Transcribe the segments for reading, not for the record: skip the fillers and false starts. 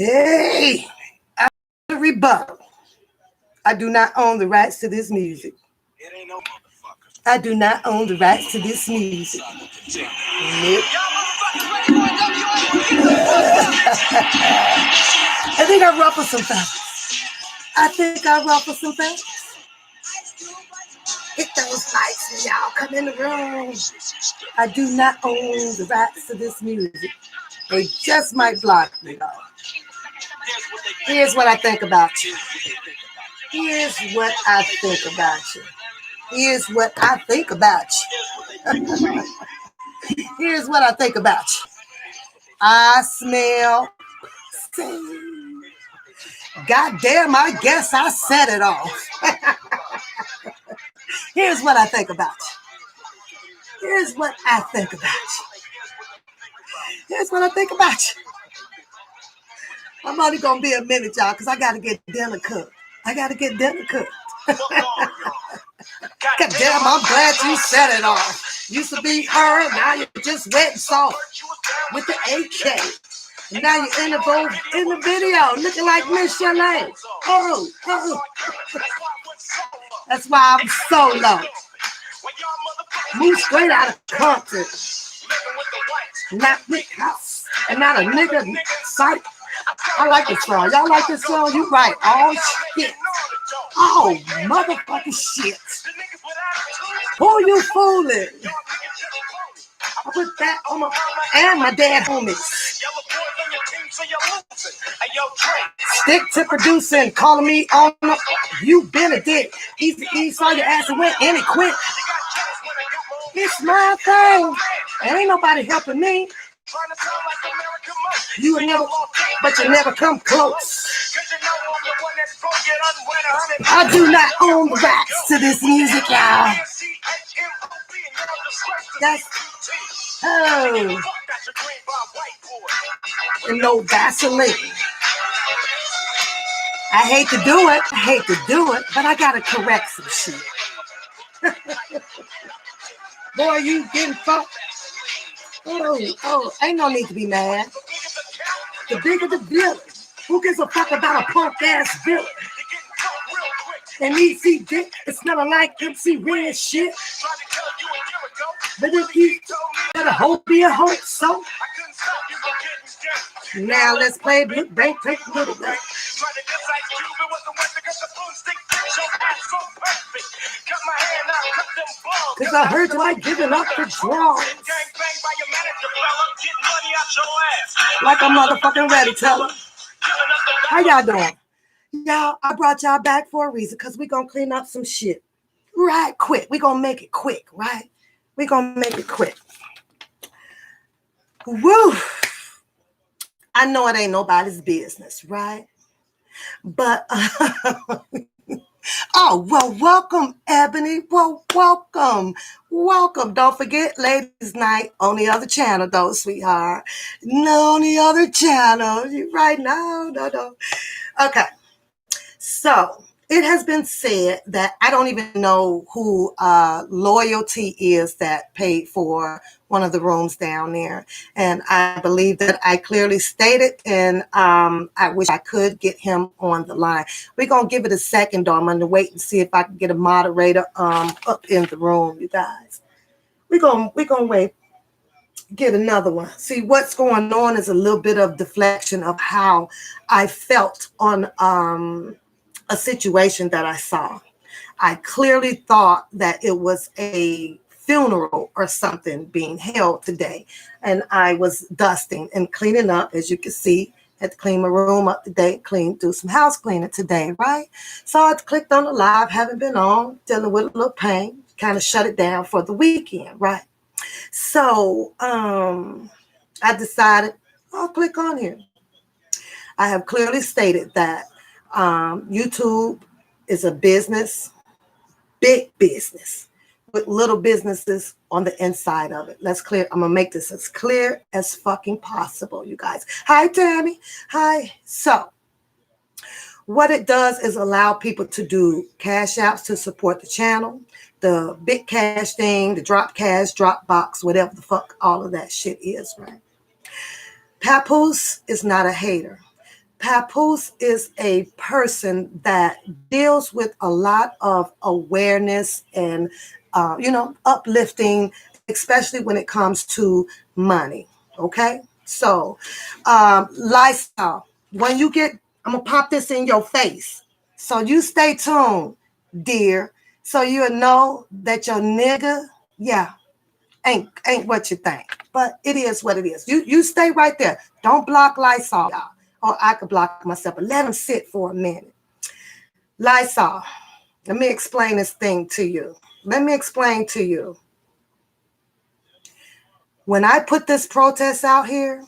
Hey, I rebuttal. I do not own the rights to this music. I do not own the rights to this music. Nope. I think I ruffled some feathers. I think I ruffled some feathers. Hit those lights and y'all come in the room. I do not own the rights to this music. They just might block me though. Here's what I think about you. Here's what I think about you. Here's what I think about you. Here's what I think about you. I smell. God damn, I guess I said it all. Here's what I think about you. Here's what I think about you. Here's what I think about you. I'm only going to be a minute, y'all, because I got to get dinner cooked. I got to get dinner cooked. God damn, I'm glad you said it all. Used to be her, now you're just wet and soft with the AK. And now you're in the video looking like Miss Chalet. Oh. That's why I'm so low. Move straight out of Compton. Not Nick House. And not a nigga sight. I like this song. Y'all like this song? You right. Oh, shit. Oh, motherfucking shit. Who you fooling? I put that on my dad homies. Stick to producing, calling me on. You been a dick. He saw your ass and went in and quit. It's my thing. There ain't nobody helping me. You never come close. I do not own the rights to this music, y'all. That's and no Vaseline. I hate to do it, but I gotta correct some shit. Boy, you getting fucked. Oh, ain't no need to be mad. The bigger the villain. Who gives a fuck about a punk ass villain? And EC Dick, it's not like MC Red shit. But if you gotta hope be a hope, so now let's play break take a little bit. Cause I heard you like giving up the draws. Like a motherfucking ready teller. How y'all doing? Y'all, I brought y'all back for a reason, because we're going to clean up some shit. Right quick. We're going to make it quick, right? We're going to make it quick. Woo! I know it ain't nobody's business, right? But, oh, well, welcome, Ebony. Well, welcome. Welcome. Don't forget, ladies' night on the other channel, though, sweetheart. No, on the other channel. You right now? No. Okay. So it has been said that I don't even know who Loyalty is that paid for one of the rooms down there. And I believe that I clearly stated, and I wish I could get him on the line. We're going to give it a second, though. I'm going to wait and see if I can get a moderator up in the room, you guys. We're going to wait. Get another one. See, what's going on is a little bit of deflection of how I felt on a situation that I saw. I clearly thought that it was a funeral or something being held today. And I was dusting and cleaning up, as you can see. Had to clean my room up today, do some house cleaning today, right? So I clicked on the live, haven't been on, dealing with a little pain, kind of shut it down for the weekend, right? So I decided I'll click on here. I have clearly stated that YouTube is a business, big business, with little businesses on the inside of it. I'm gonna make this as clear as fucking possible, you guys. Hi, Tammy. Hi. So what it does is allow people to do cash apps to support the channel, the big cash thing, the drop cash, Dropbox, whatever the fuck all of that shit is, right? Papoose is not a hater. Papoose is a person that deals with a lot of awareness and, uplifting, especially when it comes to money. Okay? So, Lysol, when you get, I'm going to pop this in your face. So you stay tuned, dear, so you'll know that your nigga, yeah, ain't what you think. But it is what it is. You stay right there. Don't block Lysol, y'all. Or I could block myself, but let him sit for a minute. Lysol, let me explain this thing to you. Let me explain to you. When I put this protest out here,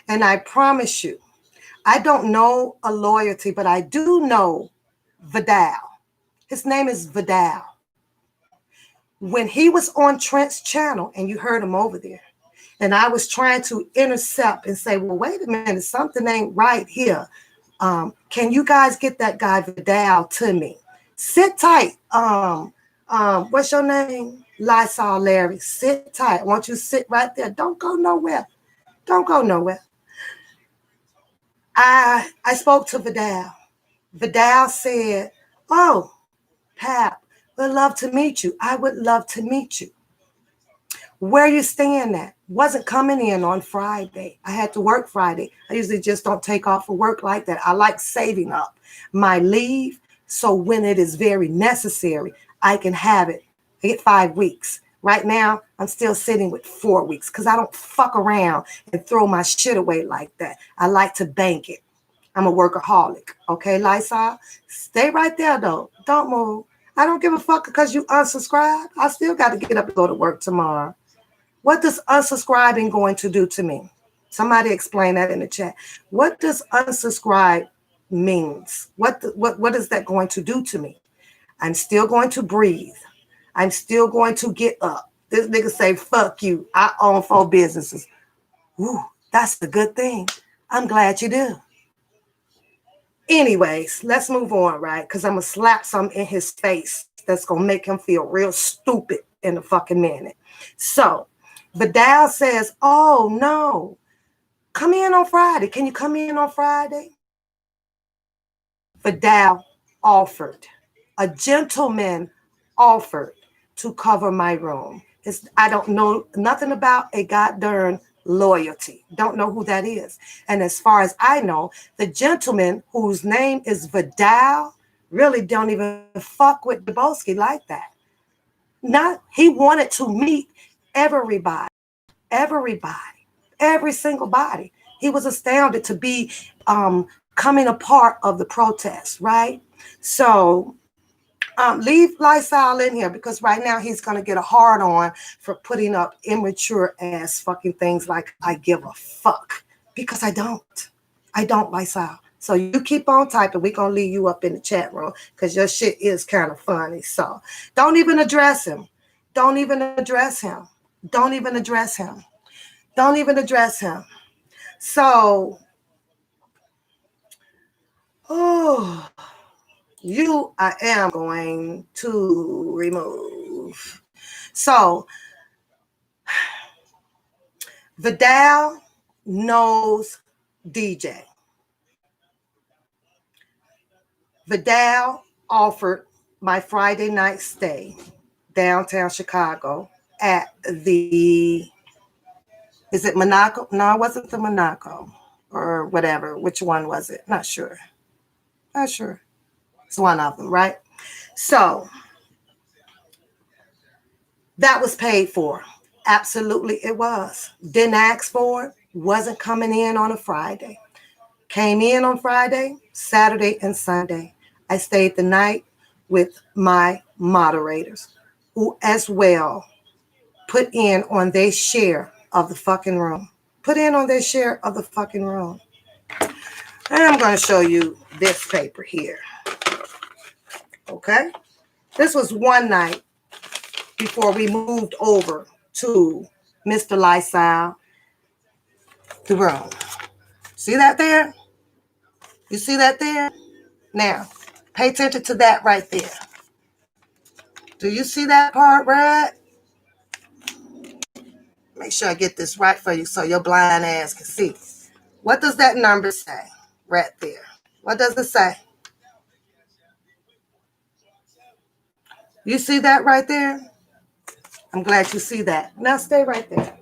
and I promise you, I don't know a loyalty, but I do know Vidal. His name is Vidal. When he was on Trent's channel, and you heard him over there, and I was trying to intercept and say, well, wait a minute, something ain't right here. Can you guys get that guy Vidal to me? Sit tight. What's your name? Lysol Larry. Sit tight. I want you to sit right there. Don't go nowhere. Don't go nowhere. I spoke to Vidal. Vidal said, oh, Pap, would love to meet you. I would love to meet you. Where you staying at? Wasn't coming in on Friday. I had to work Friday. I usually just don't take off for work like that. I like saving up my leave, so when it is very necessary, I can have it. I get 5 weeks. Right now, I'm still sitting with 4 weeks because I don't fuck around and throw my shit away like that. I like to bank it. I'm a workaholic. Okay, Lysol? Stay right there, though. Don't move. I don't give a fuck because you unsubscribe. I still got to get up and go to work tomorrow. What does unsubscribing going to do to me? Somebody explain that in the chat. What does unsubscribe means? What is that going to do to me? I'm still going to breathe. I'm still going to get up. This nigga say, fuck you. I own 4 businesses. Ooh, that's a good thing. I'm glad you do. Anyways, let's move on, right? Because I'm going to slap something in his face that's going to make him feel real stupid in a fucking minute. So, Vidal says, oh, no, come in on Friday. Can you come in on Friday? Vidal offered. A gentleman offered to cover my room. I don't know nothing about a goddamn loyalty. Don't know who that is. And as far as I know, the gentleman whose name is Vidal really don't even fuck with Dubowski like that. He wanted to meet everybody, every single body. He was astounded to be coming a part of the protest, right? So leave Lysol in here because right now he's going to get a hard on for putting up immature ass fucking things like I give a fuck, because I don't, Lysol. So you keep on typing. We're going to leave you up in the chat room because your shit is kind of funny. So don't even address him. Don't even address him. Don't even address him. Don't even address him. So, I am going to remove. So, Vidal knows DJ. Vidal offered my Friday night stay downtown Chicago at the, is it Monaco? No, it wasn't the Monaco or whatever. Which one was it? Not sure. Not sure. It's one of them, right? So that was paid for. Absolutely, it was. Didn't ask for it. Wasn't coming in on a Friday. Came in on Friday, Saturday, and Sunday. I stayed the night with my moderators, who as well put in on their share of the fucking room. Put in on their share of the fucking room. And I'm going to show you this paper here. Okay? This was one night before we moved over to Mr. Lysol, the room. See that there? You see that there? Now, pay attention to that right there. Do you see that part, Brad? Make sure I get this right for you so your blind ass can see. What does that number say? Right there. What does it say? You see that right there? I'm glad you see that. Now stay right there.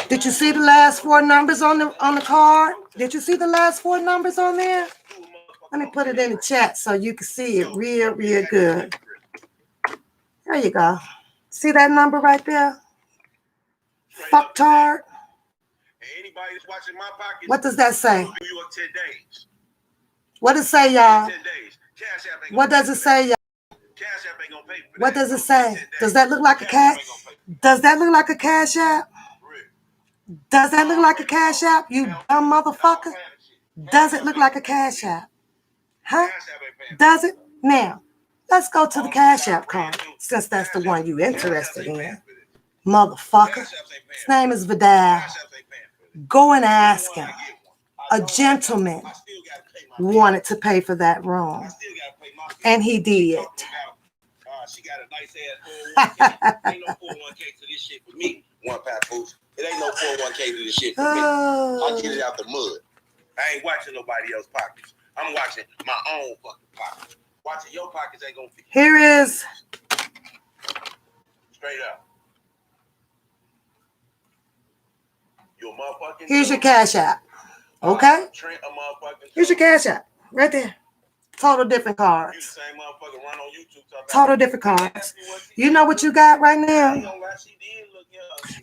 Did you see the last four numbers on the card? Did you see the last four numbers on there? Let me put it in the chat so you can see it real good. There you go. See that number right there? Fucktard. What does that say? What does it say, y'all? What does it say, y'all? What does it say? Does that look like a cash? Does that look like a cash app? Does that look like a cash app? You dumb motherfucker. Does it look like a cash app? Huh? Does it? Now, let's go to the cash app card, since that's the one you interested in. Motherfucker. His name is Vidal. Go and ask him. A gentleman wanted to pay for that room, and he did. She got a nice ass 401k. Ain't no 401k to this shit for me. One papoose. It ain't no 401k to this shit for me. I get it out the mud. I ain't watching nobody else's pockets. I'm watching my own fucking pockets. Watching your pockets ain't gonna fit. Here is straight up. You a motherfucking. Here's your cash app. Okay? Here's your cash app. Right there. Total different cards. Total different cards. You know what you got right now?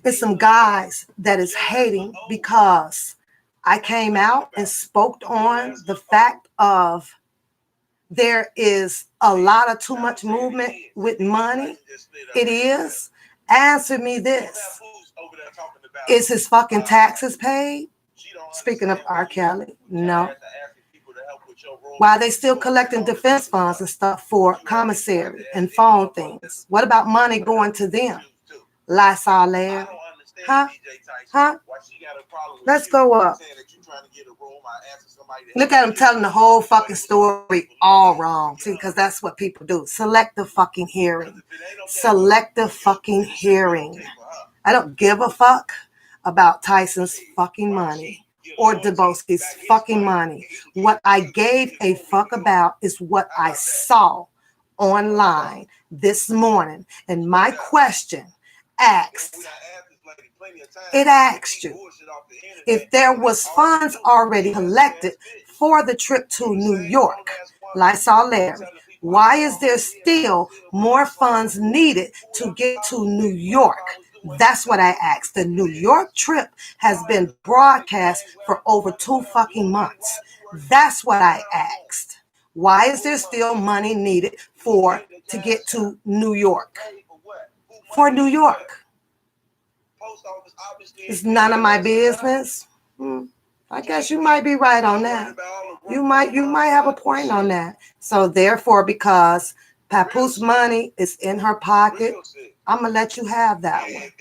It's some guys that is hating because I came out and spoke on the fact of there is a lot of too much movement with money. It is. Answer me this. Is his fucking taxes paid? Speaking of R. Kelly, no. Why are they still collecting defense funds and stuff for commissary and phone things? What about money going to them? Lysol Larry. Huh? Huh? Let's go up. Look at him telling the whole fucking story all wrong. See, because that's what people do. Selective fucking hearing. Selective fucking hearing. I don't give a fuck about Tyson's fucking money or Dubowski's fucking money. What I gave a fuck about is what I saw online this morning. And my question asked, it asked you if there was funds already collected for the trip to New York. Lysol Larry, why is there still more funds needed to get to New York? That's what I asked. The New York trip has been broadcast for over 2 fucking months. That's what I asked. Why is there still money needed to get to New York? For New York. It's none of my business. I guess you might be right on that. You might have a point on that. So therefore, because Papoose money is in her pocket, I'm going to let you have that one.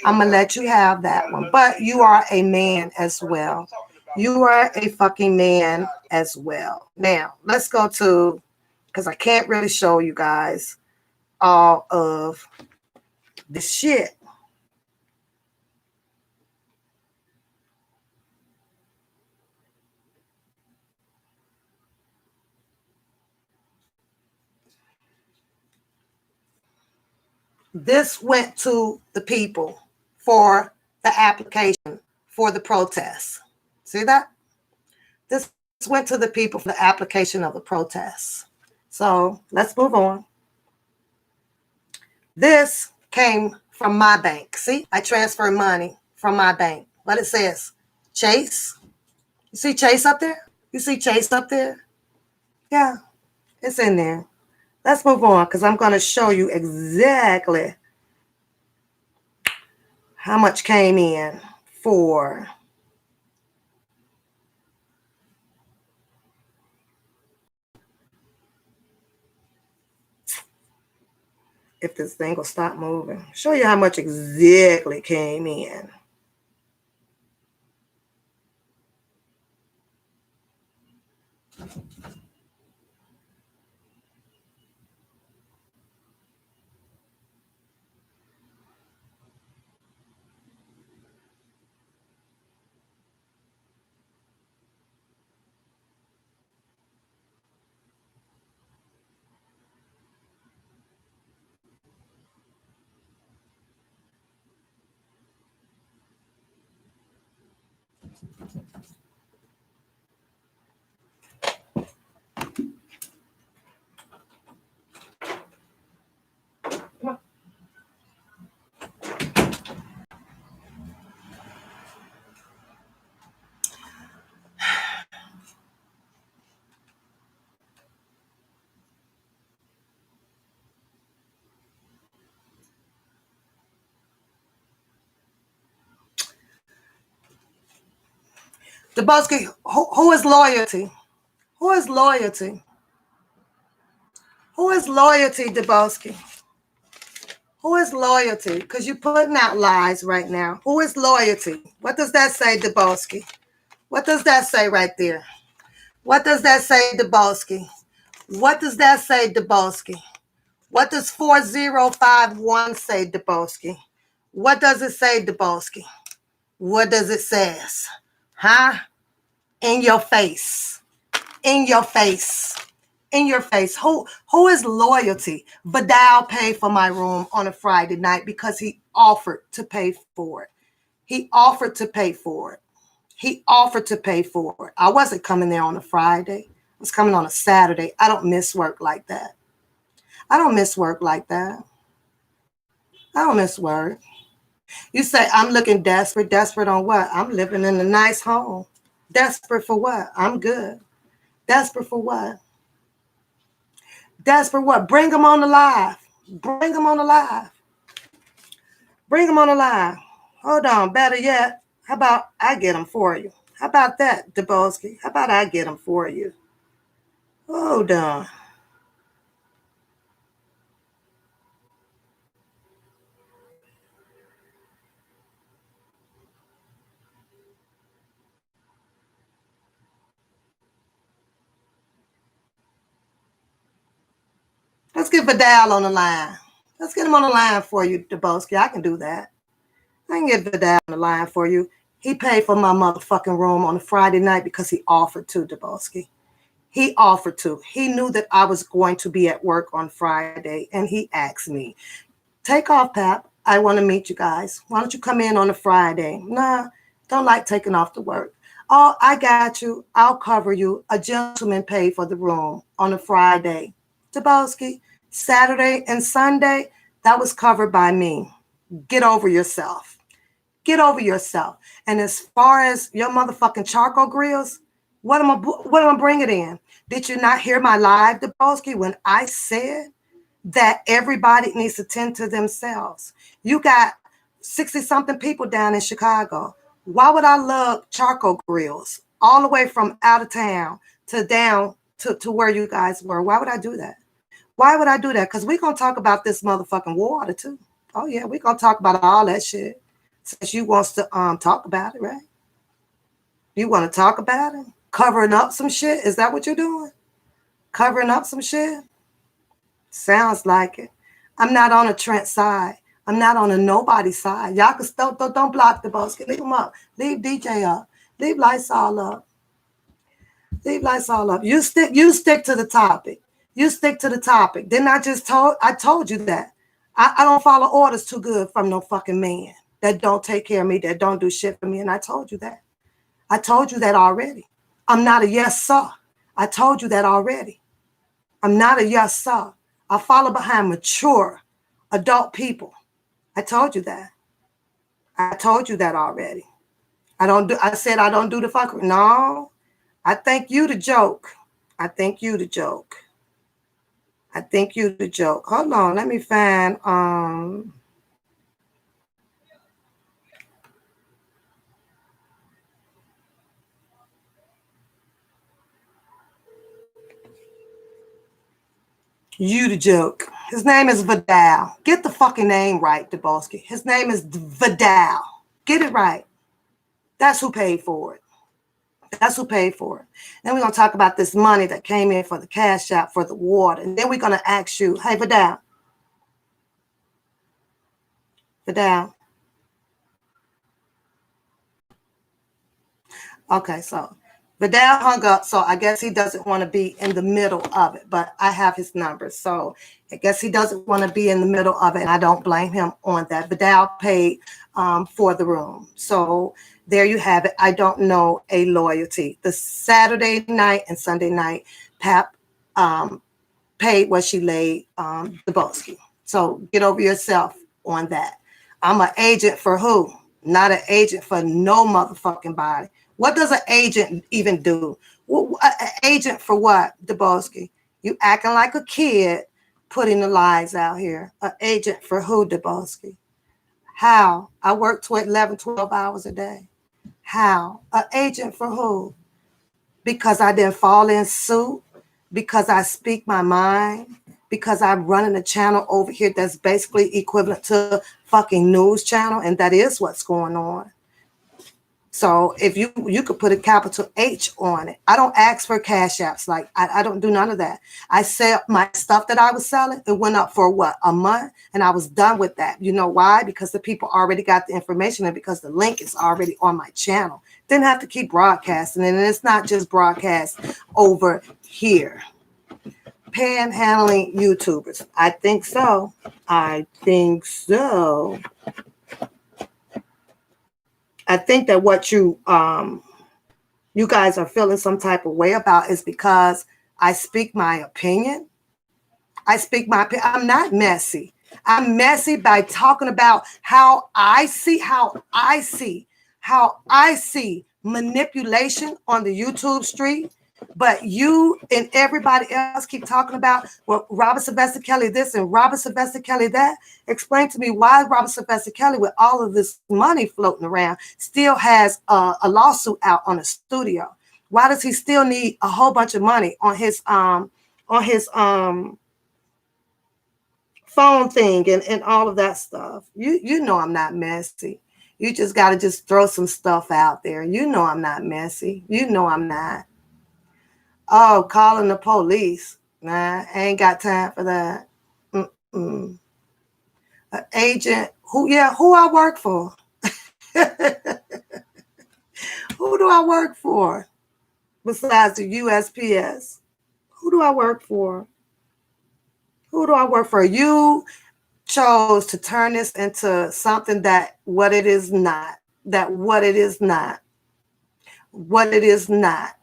I'm going to let you have that one. But you are a man as well. You are a fucking man as well. Now, let's go to, because I can't really show you guys all of the shit. This went to the people for the application for the protest. See that? This went to the people for the application of the protest. So let's move on. This came from my bank. See, I transfer money from my bank. What it says, Chase. You see Chase up there? You see Chase up there? Yeah, it's in there. Let's move on because I'm going to show you exactly how much came in for if this thing will stop moving. Show you how much exactly came in. Debosky, who is loyalty? Who is loyalty? Who is loyalty, Debosky? Who is loyalty? Because you're putting out lies right now. Who is loyalty? What does that say, Debosky? What does that say right there? What does that say, Debosky? What does that say, Debosky? What does 4051 say, Debosky? What does it say, Debosky? What does it says? Huh? In your face. In your face. In your face. Who is loyalty? Vidal paid for my room on a Friday night because he offered to pay for it. He offered to pay for it. He offered to pay for it. I wasn't coming there on a Friday. I was coming on a Saturday. I don't miss work like that. I don't miss work like that. I don't miss work. You say, I'm looking desperate. Desperate on what? I'm living in a nice home. Desperate for what? I'm good. Desperate for what? Desperate what? Bring them on the live. Bring them on the live. Bring them on the live. Hold on. Better yet, how about I get them for you? How about that, Debosky? How about I get them for you? Hold on. Let's get Vidal on the line. Let's get him on the line for you, Debosky. I can do that. I can get Vidal on the line for you. He paid for my motherfucking room on a Friday night because he offered to, Debosky. He offered to. He knew that I was going to be at work on Friday, and he asked me, take off, Pap. I want to meet you guys. Why don't you come in on a Friday? Nah, don't like taking off to work. Oh, I got you. I'll cover you. A gentleman paid for the room on a Friday. Debosky, Saturday and Sunday, that was covered by me. Get over yourself. Get over yourself. And as far as your motherfucking charcoal grills, what am I bringing in? Did you not hear my live, Debosky, when I said that everybody needs to tend to themselves? You got 60-something people down in Chicago. Why would I love charcoal grills all the way from out of town to down to where you guys were? Why would I do that? Why would I do that? Because we're going to talk about this motherfucking water too. Oh, yeah, we're going to talk about all that shit. Since you wants to talk about it, right? You want to talk about it? Covering up some shit? Is that what you're doing? Covering up some shit? Sounds like it. I'm not on a Trent side. I'm not on a nobody side. Y'all can don't block Debosky. Leave them up. Leave DJ up. Leave Lysol up. Leave Lysol up. You stick to the topic. You stick to the topic. Didn't I told you that. I don't follow orders too good from no fucking man that don't take care of me, that don't do shit for me. And I told you that. I told you that already. I'm not a yes, sir. I told you that already. I'm not a yes, sir. I follow behind mature adult people. I told you that. I told you that already. I said I don't do the fuckery. No. I think you the joke. I think you the joke. I think you the joke. Hold on, let me find you the joke. His name is Vidal. Get the fucking name right, Debosky. His name is Vidal. Get it right. That's who paid for it. That's who paid for it. Then we're going to talk about this money that came in for the cash app for the water. And then we're going to ask you, hey, Vidal. Vidal. Okay, so Vidal hung up, so I guess he doesn't want to be in the middle of it, but I have his number, so I guess he doesn't want to be in the middle of it, and I don't blame him on that. Vidal paid for the room, so there you have it. I don't know a loyalty. The Saturday night and Sunday night, Pap paid what she laid the Bosky. So get over yourself on that. I'm an agent for who? Not an agent for no motherfucking body. What does an agent even do? An agent for what, Dubowski? You acting like a kid putting the lies out here. An agent for who, Dubowski? How? I work 11, 12 hours a day. How? An agent for who? Because I didn't fall in suit? Because I speak my mind? Because I'm running a channel over here that's basically equivalent to fucking news channel, and that is what's going on. So if you could put a capital H on it. I don't ask for cash apps. Like I don't do none of that. I sell my stuff that I was selling. It went up for what, a month, and I was done with that. You know why? Because the people already got the information, and because the link is already on my channel. Didn't have to keep broadcasting, and it's not just broadcast over here. Panhandling YouTubers. I think so. I think so. I think that what you guys are feeling some type of way about is because I speak my opinion. I speak my opinion. I'm not messy. I'm messy by talking about how I see manipulation on the YouTube street. But you and everybody else keep talking about, well, Robert Sylvester Kelly this and Robert Sylvester Kelly that. Explain to me why Robert Sylvester Kelly, with all of this money floating around, still has a lawsuit out on a studio. Why does he still need a whole bunch of money on his phone thing and all of that stuff? You know I'm not messy. You just got to just throw some stuff out there. You know I'm not messy. You know I'm not. Oh, calling the police. Nah, I ain't got time for that. An agent, who I work for? Who do I work for? Besides the USPS. Who do I work for? Who do I work for? You chose to turn this into something that what it is not. That what it is not. What it is not.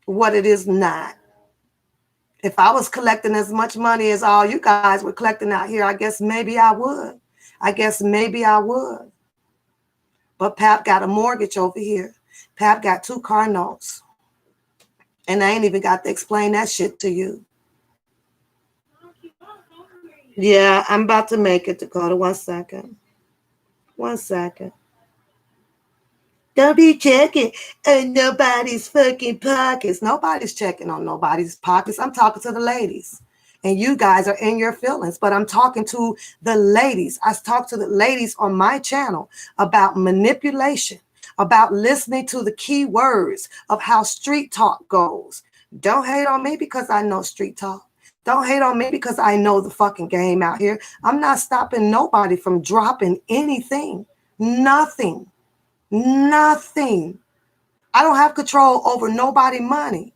What it is not. If I was collecting as much money as all you guys were collecting out here, I guess maybe I would. But Pap got a mortgage over here. Pap got 2 car notes. And I ain't even got to explain that shit to you. Yeah, I'm about to make it, Dakota. 1 second. 1 second. Don't be checking in nobody's fucking pockets. Nobody's checking on nobody's pockets. I'm talking to the ladies. And you guys are in your feelings, but I'm talking to the ladies. I talk to the ladies on my channel about manipulation, about listening to the key words of how street talk goes. Don't hate on me because I know street talk. Don't hate on me because I know the fucking game out here. I'm not stopping nobody from dropping anything. Nothing. I don't have control over nobody's money,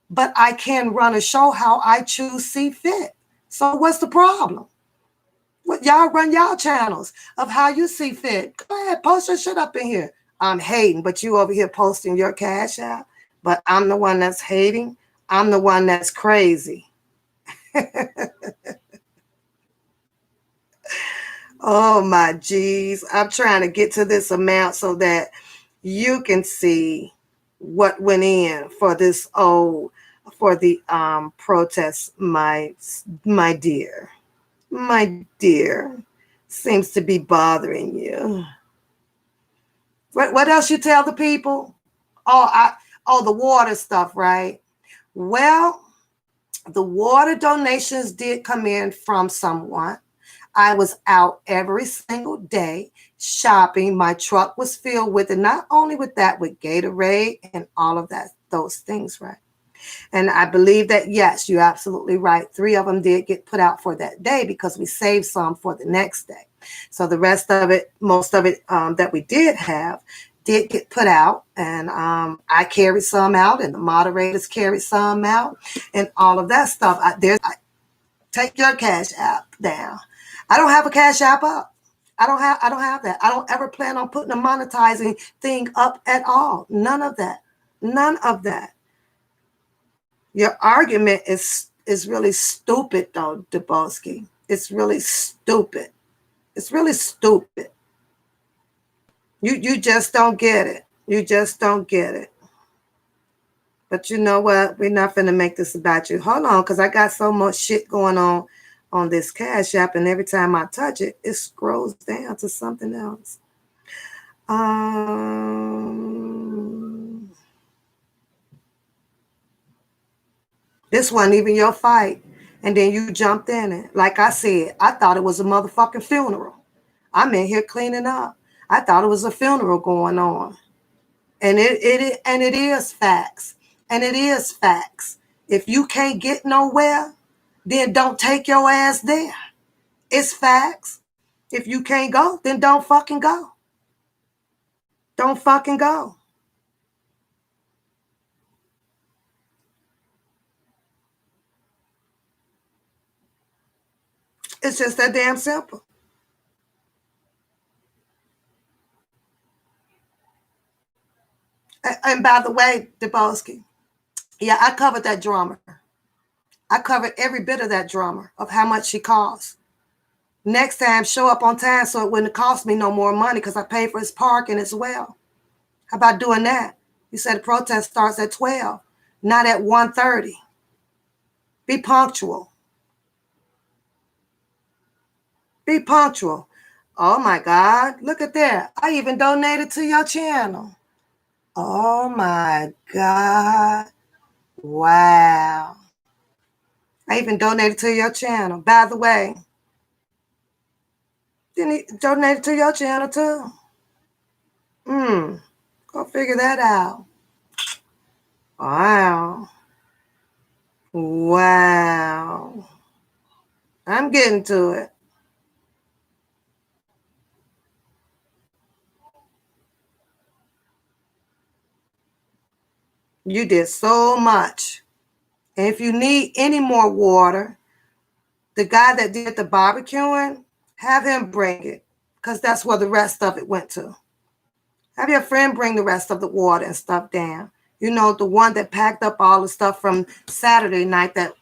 but I can run a show how I see fit. So what's the problem? What y'all run y'all channels of how you see fit. Go ahead, post your shit up in here. I'm hating, but you over here posting your cash out. But I'm the one that's hating. I'm the one that's crazy. Oh my geez. I'm trying to get to this amount so that you can see what went in for this for the protest, my dear. My dear. Seems to be bothering you. What else you tell the people? Oh, the water stuff, right? Well, the water donations did come in from someone. I was out every single day shopping. My truck was filled with it. Not only with that, with Gatorade and all of that, those things, right? And I believe that, yes, you're absolutely right. 3 of them did get put out for that day because we saved some for the next day. So the rest of it, most of it that we did have, did get put out. And I carried some out, and the moderators carried some out, and all of that stuff. Take your Cash App down. I don't have a Cash App up. I don't have that. I don't ever plan on putting a monetizing thing up at all. None of that. None of that. Your argument is really stupid, though, Dubowski. It's really stupid. It's really stupid. You just don't get it. You just don't get it. But you know what? We're not finna make this about you. Hold on, because I got so much shit going on this Cash App, and every time I touch it, it scrolls down to something else. This wasn't even your fight. And then you jumped in it. Like I said, I thought it was a motherfucking funeral. I'm in here cleaning up. I thought it was a funeral going on. And it is facts. And it is facts. If you can't get nowhere, then don't take your ass there. It's facts. If you can't go, then don't fucking go. Don't fucking go. It's just that damn simple. And by the way, Dubowski, yeah, I covered that drummer. I covered every bit of that drummer of how much she costs. Next time, show up on time so it wouldn't cost me no more money because I paid for his parking as well. How about doing that? You said the protest starts at 12, not at 1:30. Be punctual. Be punctual. Oh my God, look at that. I even donated to your channel. Oh my God. Wow. I even donated to your channel. By the way, didn't he donate to your channel too? Go figure that out. Wow. Wow. I'm getting to it. You did so much. And if you need any more water, the guy that did the barbecuing, have him bring it, because that's where the rest of it went to. Have your friend bring the rest of the water and stuff down. You know, the one that packed up all the stuff from Saturday night that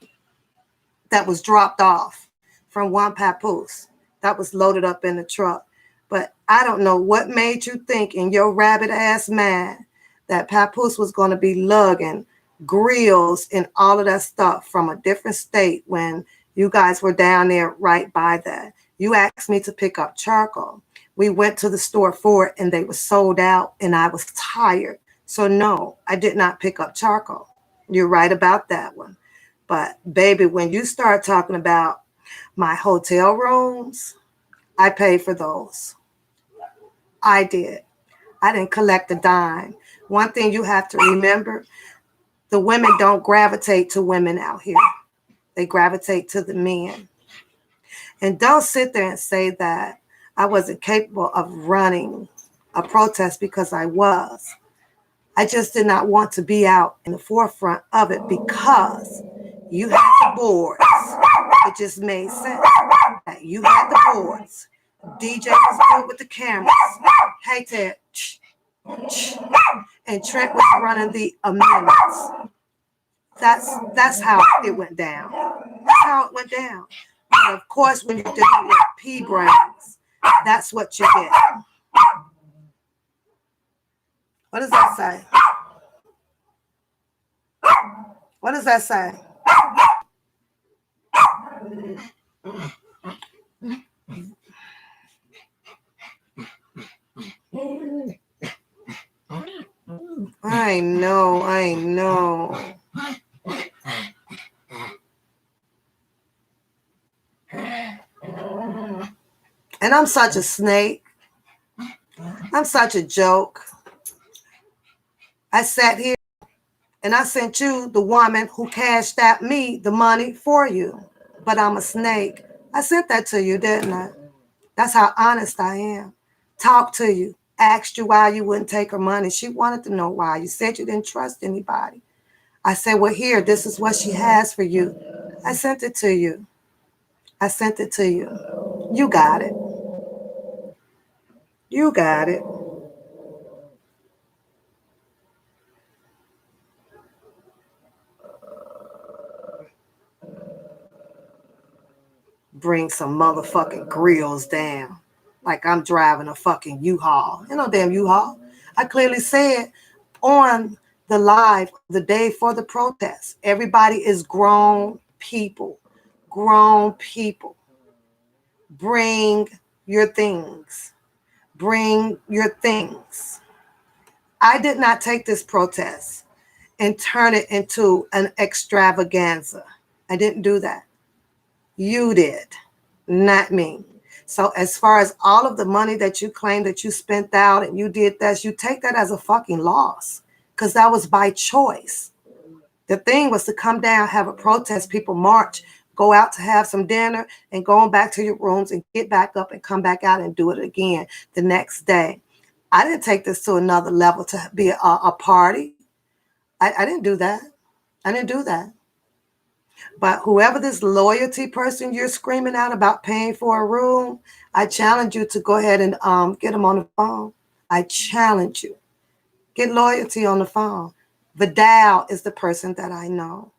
was dropped off from one papoose. That was loaded up in the truck. But I don't know what made you think in your rabbit ass mind that papoose was going to be lugging grills and all of that stuff from a different state when you guys were down there right by that. You asked me to pick up charcoal. We went to the store for it and they were sold out and I was tired. So no, I did not pick up charcoal. You're right about that one. But baby, when you start talking about my hotel rooms, I paid for those. I did. I didn't collect a dime. One thing you have to remember, the women don't gravitate to women out here. They gravitate to the men. And don't sit there and say that I wasn't capable of running a protest because I was. I just did not want to be out in the forefront of it because you had the boards. It just made sense. You had the boards. DJ was good with the cameras. Hey, Ted. And Trent was running the amendments. That's how it went down. That's how it went down. But of course, when you're dealing with pea brains, that's what you get. What does that say? What does that say? I know. And I'm such a snake. I'm such a joke. I sat here and I sent you the woman who cashed out me the money for you. But I'm a snake. I sent that to you, didn't I? That's how honest I am. Talked to you. Asked you why you wouldn't take her money. She wanted to know why. You said you didn't trust anybody. I said, well, here, this is what she has for you. I sent it to you. I sent it to you. You got it. You got it. Bring some motherfucking grills down. Like I'm driving a fucking U-Haul. You know, damn U-Haul. I clearly said on the live the day for the protest, everybody is grown people. Grown people. Bring your things. Bring your things. I did not take this protest and turn it into an extravaganza. I didn't do that. You did, not me. So as far as all of the money that you claim that you spent out and you did that, you take that as a fucking loss because that was by choice. The thing was to come down, have a protest, people march, go out to have some dinner and go on back to your rooms and get back up and come back out and do it again the next day. I didn't take this to another level to be a party. I didn't do that. I didn't do that. But whoever this loyalty person you're screaming out about paying for a room, I challenge you to go ahead and get them on the phone. I challenge you. Get loyalty on the phone. Vidal is the person that I know.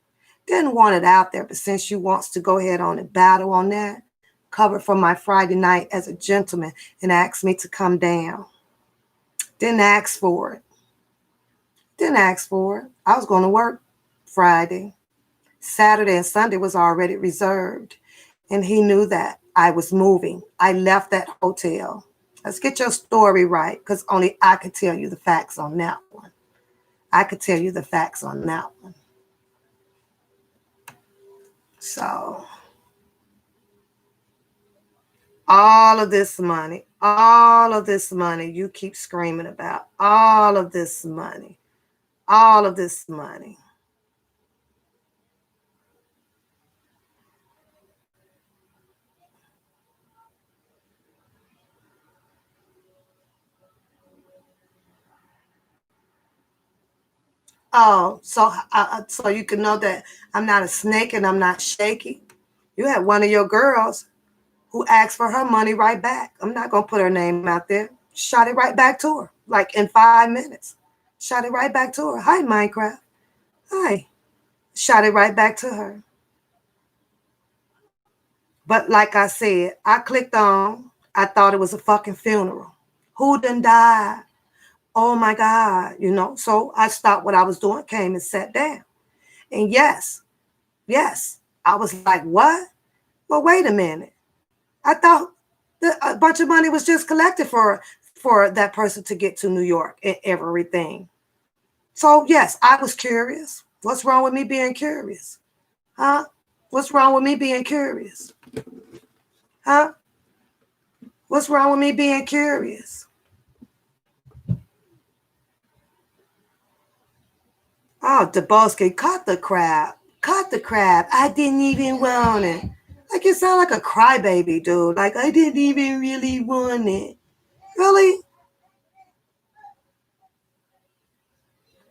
Didn't want it out there, but since she wants to go ahead on and battle on that, covered for my Friday night as a gentleman and asked me to come down. Didn't ask for it. Didn't ask for it. I was going to work Friday. Saturday and Sunday was already reserved. And he knew that I was moving. I left that hotel. Let's get your story right, because only I could tell you the facts on that one. I could tell you the facts on that one. So, all of this money you keep screaming about, all of this money. Oh, so you can know that I'm not a snake and I'm not shaky. You had one of your girls who asked for her money right back. I'm not going to put her name out there. Shot it right back to her, like in 5 minutes. Shot it right back to her. Hi, Minecraft. Hi. Shot it right back to her. But like I said, I clicked on, I thought it was a fucking funeral. Who done died? Oh my God, So I stopped what I was doing, came and sat down. And yes, I was like, what? Well, wait a minute. I thought a bunch of money was just collected for that person to get to New York and everything. So yes, I was curious. What's wrong with me being curious? Huh? What's wrong with me being curious? Huh? What's wrong with me being curious? Oh, Debosky, cut the crap. Cut the crap. I didn't even want it. Like you sound like a crybaby, dude. Like I didn't even really want it. Really?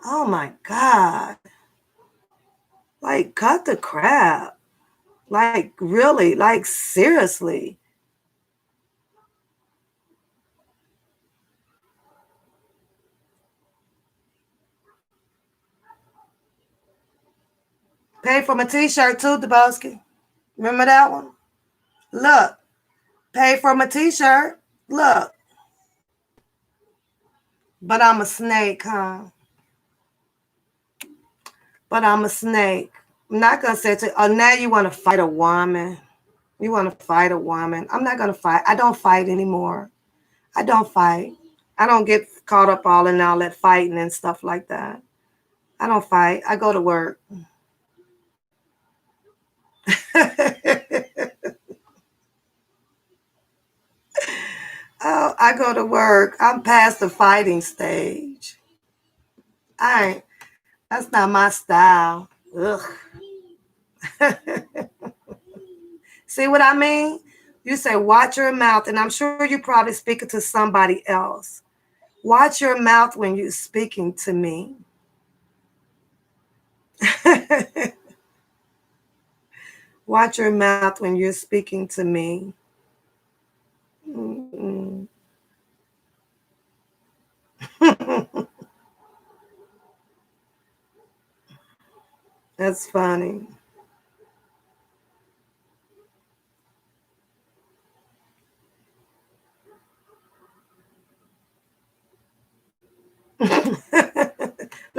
Oh my God. Like cut the crap. Like really, like seriously. Pay for my t-shirt too, Debosky. Remember that one? Look, pay for my t-shirt. Look. But I'm a snake, huh? But I'm a snake. I'm not going to say to oh, now you want to fight a woman. You want to fight a woman. I'm not going to fight. I don't fight anymore. I don't fight. I don't get caught up all in all that fighting and stuff like that. I don't fight. I go to work. Oh, I go to work. I'm past the fighting stage. I ain't. That's not my style. Ugh. See what I mean? You say watch your mouth, and I'm sure you're probably speaking to somebody else. Watch your mouth when you're speaking to me. Watch your mouth when you're speaking to me. Mm-mm. That's funny. Look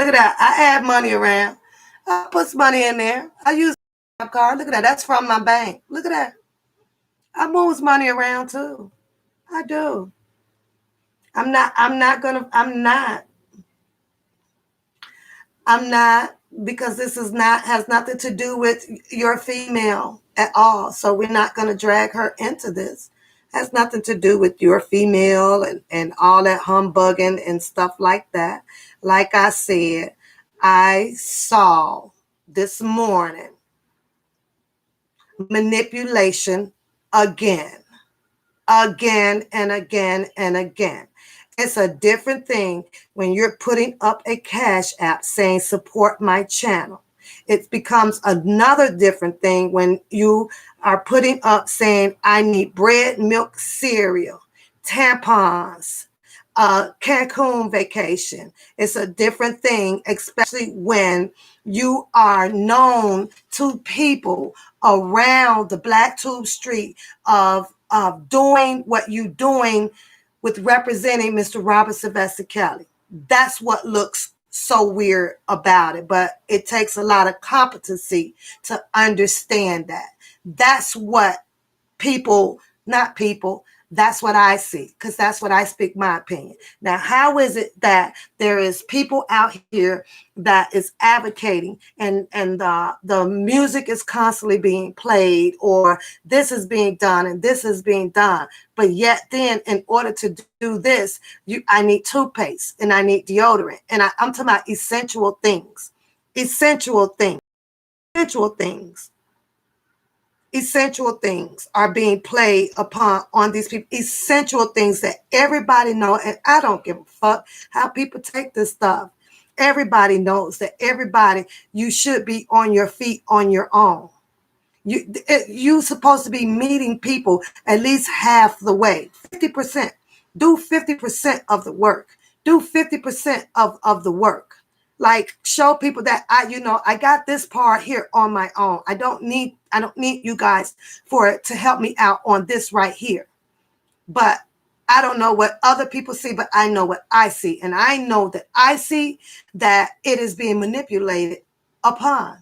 at that. I add money around. I put some money in there. I use my card. Look at that. That's from my bank. Look at that. I moves money around too. I do. I'm not because this is not has nothing to do with your female at all. So we're not gonna drag her into this. Has nothing to do with your female and all that humbugging and stuff like that. Like I said, I saw this morning manipulation again, again and again and again. It's a different thing when you're putting up a cash app saying support my channel. It becomes another different thing when you are putting up saying I need bread, milk, cereal, tampons, Cancun vacation. It's a different thing, especially when you are known to people around the Black Tube Street of doing what you're doing with representing Mr. Robert Sylvester Kelly. That's what looks so weird about it, but it takes a lot of competency to understand that. That's what people, not people, that's what I see, because that's what I speak my opinion. Now, how is it that there is people out here that is advocating and the music is constantly being played, or this is being done and this is being done, but yet then in order to do this, I need toothpaste and I need deodorant, and I'm talking about essential things, essential things, essential things. Essential things are being played upon on these people. Essential things that everybody know, and I don't give a fuck how people take this stuff. Everybody knows that you should be on your feet on your own. You supposed to be meeting people at least half the way. 50%. Do 50% of the work. Do 50% of the work. Like show people that I got this part here on my own. I don't need you guys for it to help me out on this right here. But I don't know what other people see, but I know what I see. And I know that I see that it is being manipulated upon.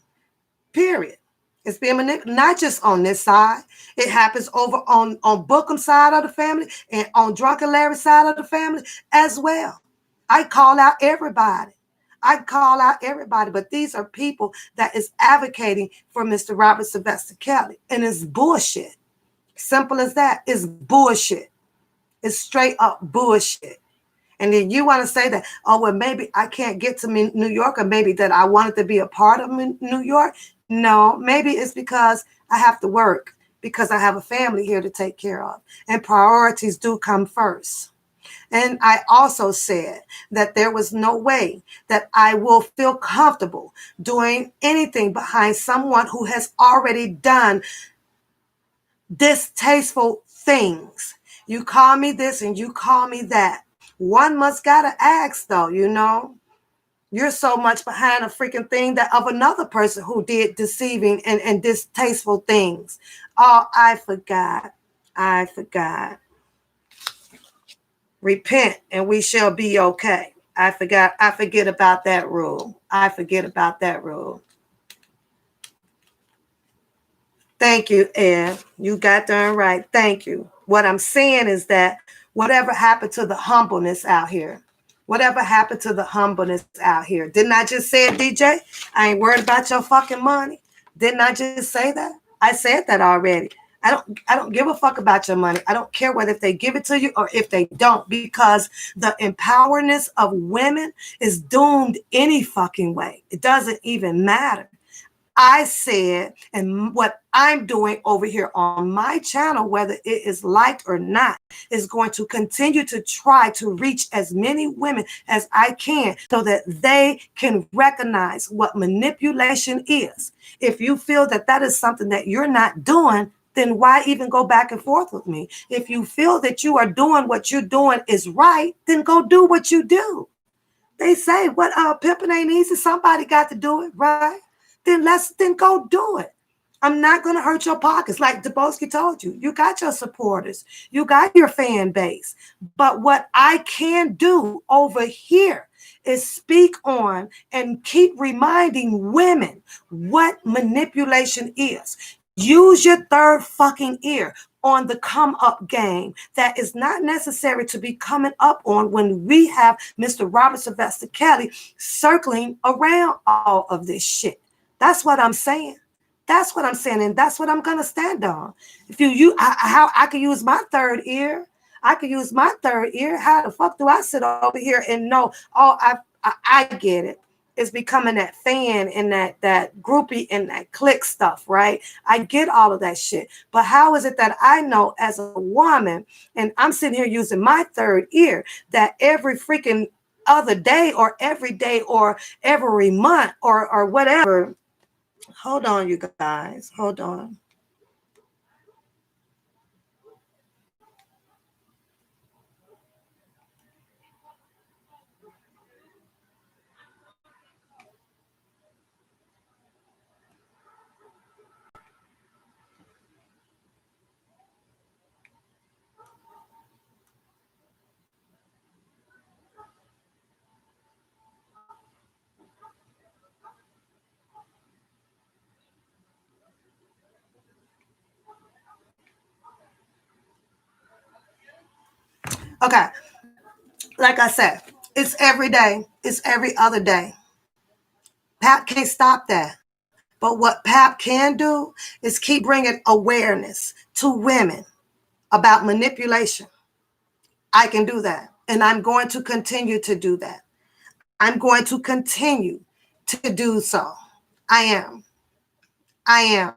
Period. It's being manipulated, not just on this side. It happens over on Bookham's side of the family and on Drunken Larry's side of the family as well. I call out everybody. But these are people that is advocating for Mr. Robert Sylvester Kelly. And it's bullshit. Simple as that. It's bullshit. It's straight up bullshit. And then you want to say that, oh, well, maybe I can't get to New York, or maybe that I wanted to be a part of New York. No, maybe it's because I have to work, because I have a family here to take care of. And priorities do come first. And I also said that there was no way that I will feel comfortable doing anything behind someone who has already done distasteful things. You call me this and you call me that. One must gotta ask though, you're so much behind a freaking thing that of another person who did deceiving and distasteful things. Oh, I forgot. Repent and we shall be okay. I forget about that rule. Thank you, Ed. You got darn right. Thank you. What I'm saying is that whatever happened to the humbleness out here? Whatever happened to the humbleness out here? Didn't I just say it, DJ? I ain't worried about your fucking money. Didn't I just say that? I said that already. I don't give a fuck about your money. I don't care whether if they give it to you or if they don't, because the empowerness of women is doomed any fucking way. It doesn't even matter. I said, and what I'm doing over here on my channel, whether it is liked or not, is going to continue to try to reach as many women as I can so that they can recognize what manipulation is. If you feel that that is something that you're not doing, then why even go back and forth with me? If you feel that you are doing what you're doing is right, then go do what you do. They say, what pimping ain't easy. Somebody got to do it, right? Then go do it. I'm not going to hurt your pockets. Like Dubowski told you, you got your supporters, you got your fan base. But what I can do over here is speak on and keep reminding women what manipulation is. Use your third fucking ear on the come up game that is not necessary to be coming up on when we have Mr. Robert Sylvester Kelly circling around all of this shit. That's what I'm saying. That's what I'm saying, and that's what I'm gonna stand on. If how I could use my third ear, I could use my third ear. How the fuck do I sit over here and know? Oh, I get it. It's becoming that fan and that groupie and that click stuff, right? I get all of that shit. But how is it that I know as a woman, and I'm sitting here using my third ear, that every freaking other day or every day or every month or whatever. Hold on, you guys. Hold on. Okay. Like I said, it's every day. It's every other day. PAP can't stop that. But what PAP can do is keep bringing awareness to women about manipulation. I can do that. And I'm going to continue to do that. I'm going to continue to do so. I am. I am.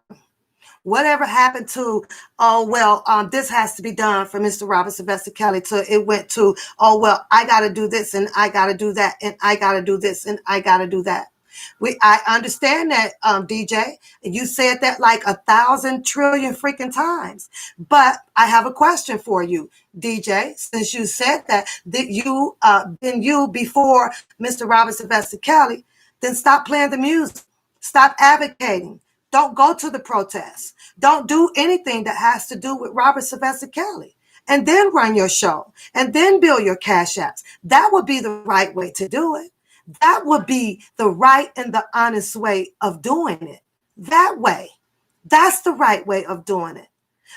Whatever happened to, oh, well, this has to be done for Mr. Robert Sylvester Kelly, to it went to, oh, well, I got to do this and I got to do that and I got to do this and I got to do that. I understand that, DJ. You said that like 1,000 trillion freaking times. But I have a question for you, DJ. Since you said that you been you before Mr. Robert Sylvester Kelly, then stop playing the music. Stop advocating. Don't go to the protests. Don't do anything that has to do with Robert Sylvester Kelly. And then run your show. And then build your cash apps. That would be the right way to do it. That would be the right and the honest way of doing it. That way. That's the right way of doing it.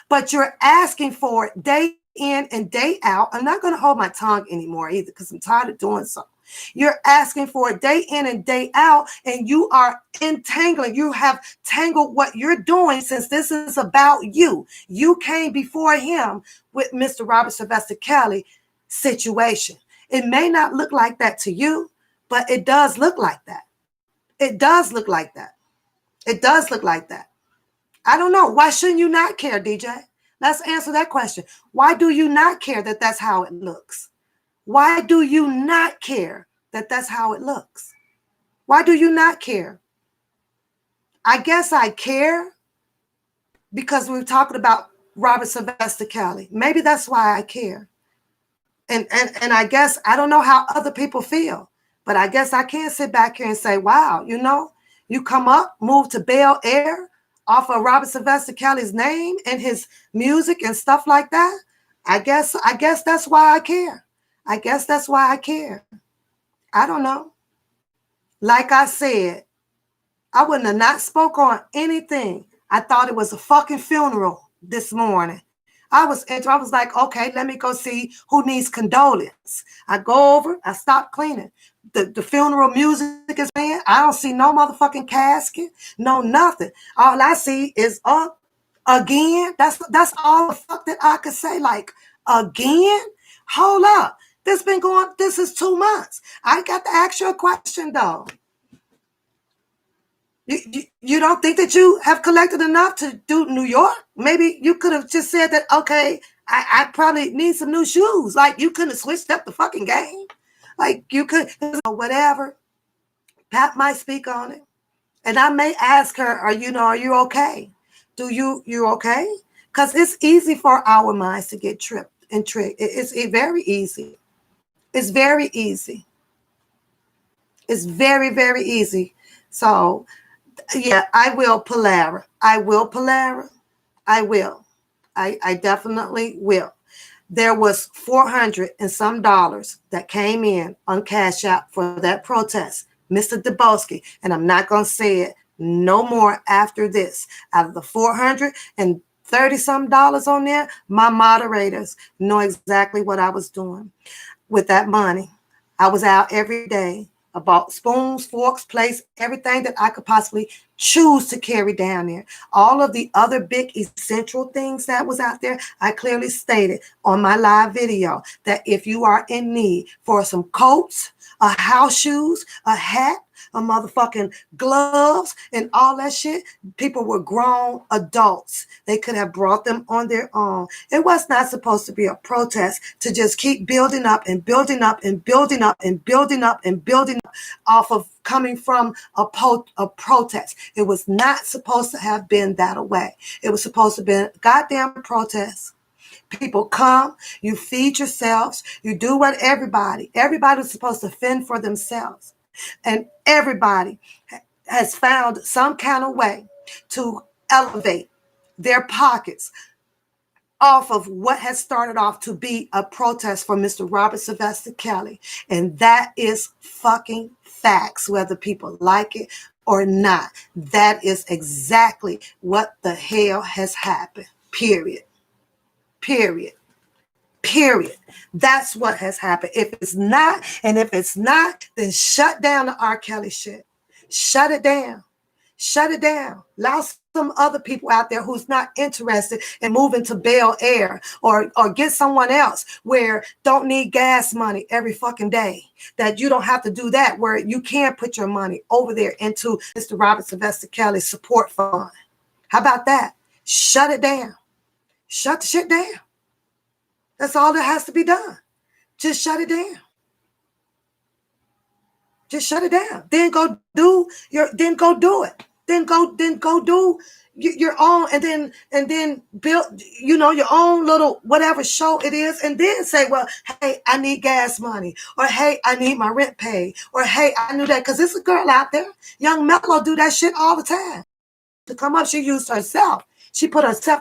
But you're asking for it day in and day out. I'm not going to hold my tongue anymore either because I'm tired of doing so. You're asking for it day in and day out, and you are entangling. You have tangled what you're doing, since this is about you. You came before him with Mr. Robert Sylvester Kelly situation. It may not look like that to you, but it does look like that. It does look like that. It does look like that. I don't know. Why shouldn't you not care, DJ? Let's answer that question. Why do you not care that that's how it looks? Why do you not care that that's how it looks? Why do you not care? I guess I care because we're talking about Robert Sylvester Kelly. Maybe that's why I care. And I guess I don't know how other people feel, but I guess I can't sit back here and say, wow, you come up, move to Bel Air off of Robert Sylvester Kelly's name and his music and stuff like that. I guess that's why I care. I guess that's why I care. I don't know. Like I said, I wouldn't have not spoke on anything. I thought it was a fucking funeral this morning. I was like, okay, let me go see who needs condolence. I go over, I stop cleaning. The funeral music is playing. I don't see no motherfucking casket, no nothing. All I see is Again, that's all the fuck that I could say. Like, again? Hold up. This is 2 months. I got to ask you a question though. You don't think that you have collected enough to do New York? Maybe you could have just said that, okay, I probably need some new shoes. Like, you couldn't have switched up the fucking game. Like, you could, whatever. Pat might speak on it. And I may ask her, are you okay? You okay? Because it's easy for our minds to get tripped and tricked. It's very easy. It's very easy. It's very, very easy. So, yeah, I will Polara. I will Polara. I will. I definitely will. There was 400 and some dollars that came in on Cash App for that protest, Mr. Dubowski, and I'm not going to say it no more after this. Out of the 430 some dollars on there, my moderators know exactly what I was doing with that money. I was out every day. I bought spoons, forks, plates, everything that I could possibly choose to carry down there. All of the other big essential things that was out there, I clearly stated on my live video that if you are in need for some coats, a house shoes, a hat, a motherfucking gloves, and all that shit, people were grown adults. They could have brought them on their own. It was not supposed to be a protest to just keep building up and building up and building up and building up and building up off of coming from a protest. It was not supposed to have been that way. It was supposed to be a goddamn protest. People come, you feed yourselves, you do what everybody's supposed to fend for themselves. And everybody has found some kind of way to elevate their pockets off of what has started off to be a protest for Mr. Robert Sylvester Kelly. And that is fucking facts, whether people like it or not. That is exactly what the hell has happened. Period. Period. Period. That's what has happened. If it's not, then shut down the R. Kelly shit. Shut it down. Shut it down. Allow some other people out there who's not interested in moving to Bel Air or get someone else where don't need gas money every fucking day. That you don't have to do that, where you can put your money over there into Mr. Robert Sylvester Kelly's support fund. How about that? Shut it down. Shut the shit down. That's all that has to be done. Just shut it down. Just shut it down. Then go do it. Then go do your own, and then build, your own little whatever show it is, and then say, well, hey, I need gas money, or hey, I need my rent paid, or hey, I knew that, because there's a girl out there, Young Mello, do that shit all the time. To come up, she used herself.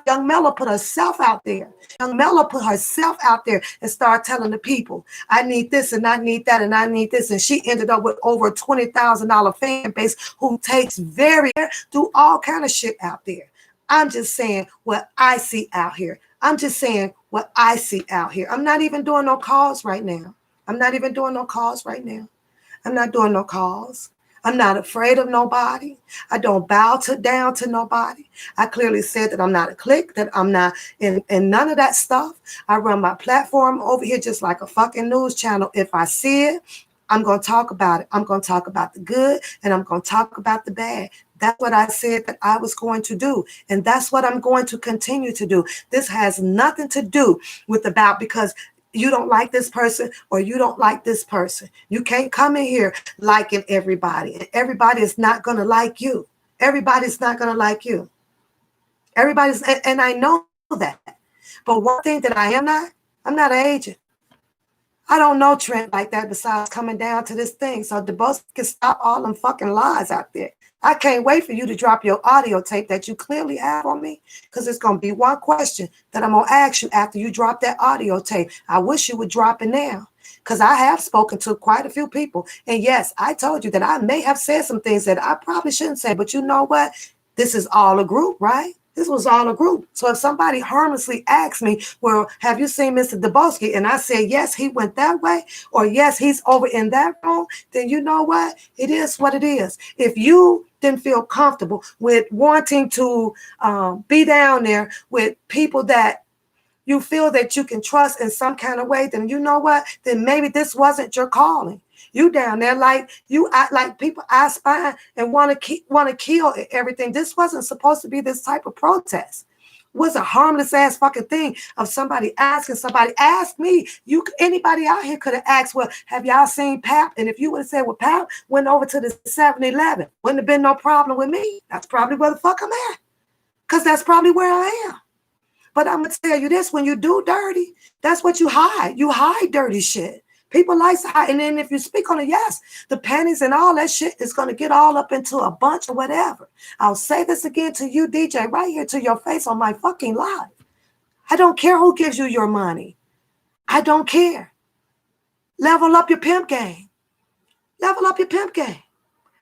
Young Mello put herself out there. Young Mello put herself out there and started telling the people, I need this and I need that and I need this. And she ended up with over a $20,000 fan base who takes do all kind of shit out there. I'm just saying what I see out here. I'm not even doing no calls right now. I'm not doing no calls. I'm not afraid of nobody. I don't bow down to nobody. I clearly said that I'm not a clique, that I'm not in none of that stuff. I run my platform over here just like a fucking news channel. If I see it, I'm going to talk about it. I'm going to talk about the good, and I'm going to talk about the bad. That's what I said that I was going to do. And that's what I'm going to continue to do. This has nothing to do with because you don't like this person or you don't like this person. You can't come in here liking everybody. And everybody is not going to like you. Everybody's not going to like you. And I know that. But one thing that I'm not an agent. I don't know Trent like that besides coming down to this thing. So the boss can stop all them fucking lies out there. I can't wait for you to drop your audio tape that you clearly have on me, because it's going to be one question that I'm going to ask you after you drop that audio tape. I wish you would drop it now, because I have spoken to quite a few people. And yes, I told you that I may have said some things that I probably shouldn't say, but you know what? This is all a group, right? This was all a group. So if somebody harmlessly asks me, well, have you seen Mr. Dubowski? And I say, yes, he went that way, or yes, he's over in that room, then you know what? It is what it is. If you didn't feel comfortable with wanting to be down there with people that you feel that you can trust in some kind of way, then you know what? Then maybe this wasn't your calling. You down there like you act like people I spy and want to kill everything. This wasn't supposed to be this type of protest. Was a harmless ass fucking thing of somebody asking somebody. Ask me. You anybody out here could have asked, well, have y'all seen Pap? And if you would have said, well, Pap went over to the 7-Eleven, wouldn't have been no problem with me. That's probably where the fuck I'm at. Because that's probably where I am. But I'm going to tell you this, when you do dirty, that's what you hide. You hide dirty shit. People like to hide. And then if you speak on it, yes, the panties and all that shit is going to get all up into a bunch or whatever. I'll say this again to you, DJ, right here to your face on my fucking live. I don't care who gives you your money. I don't care. Level up your pimp game. Level up your pimp game.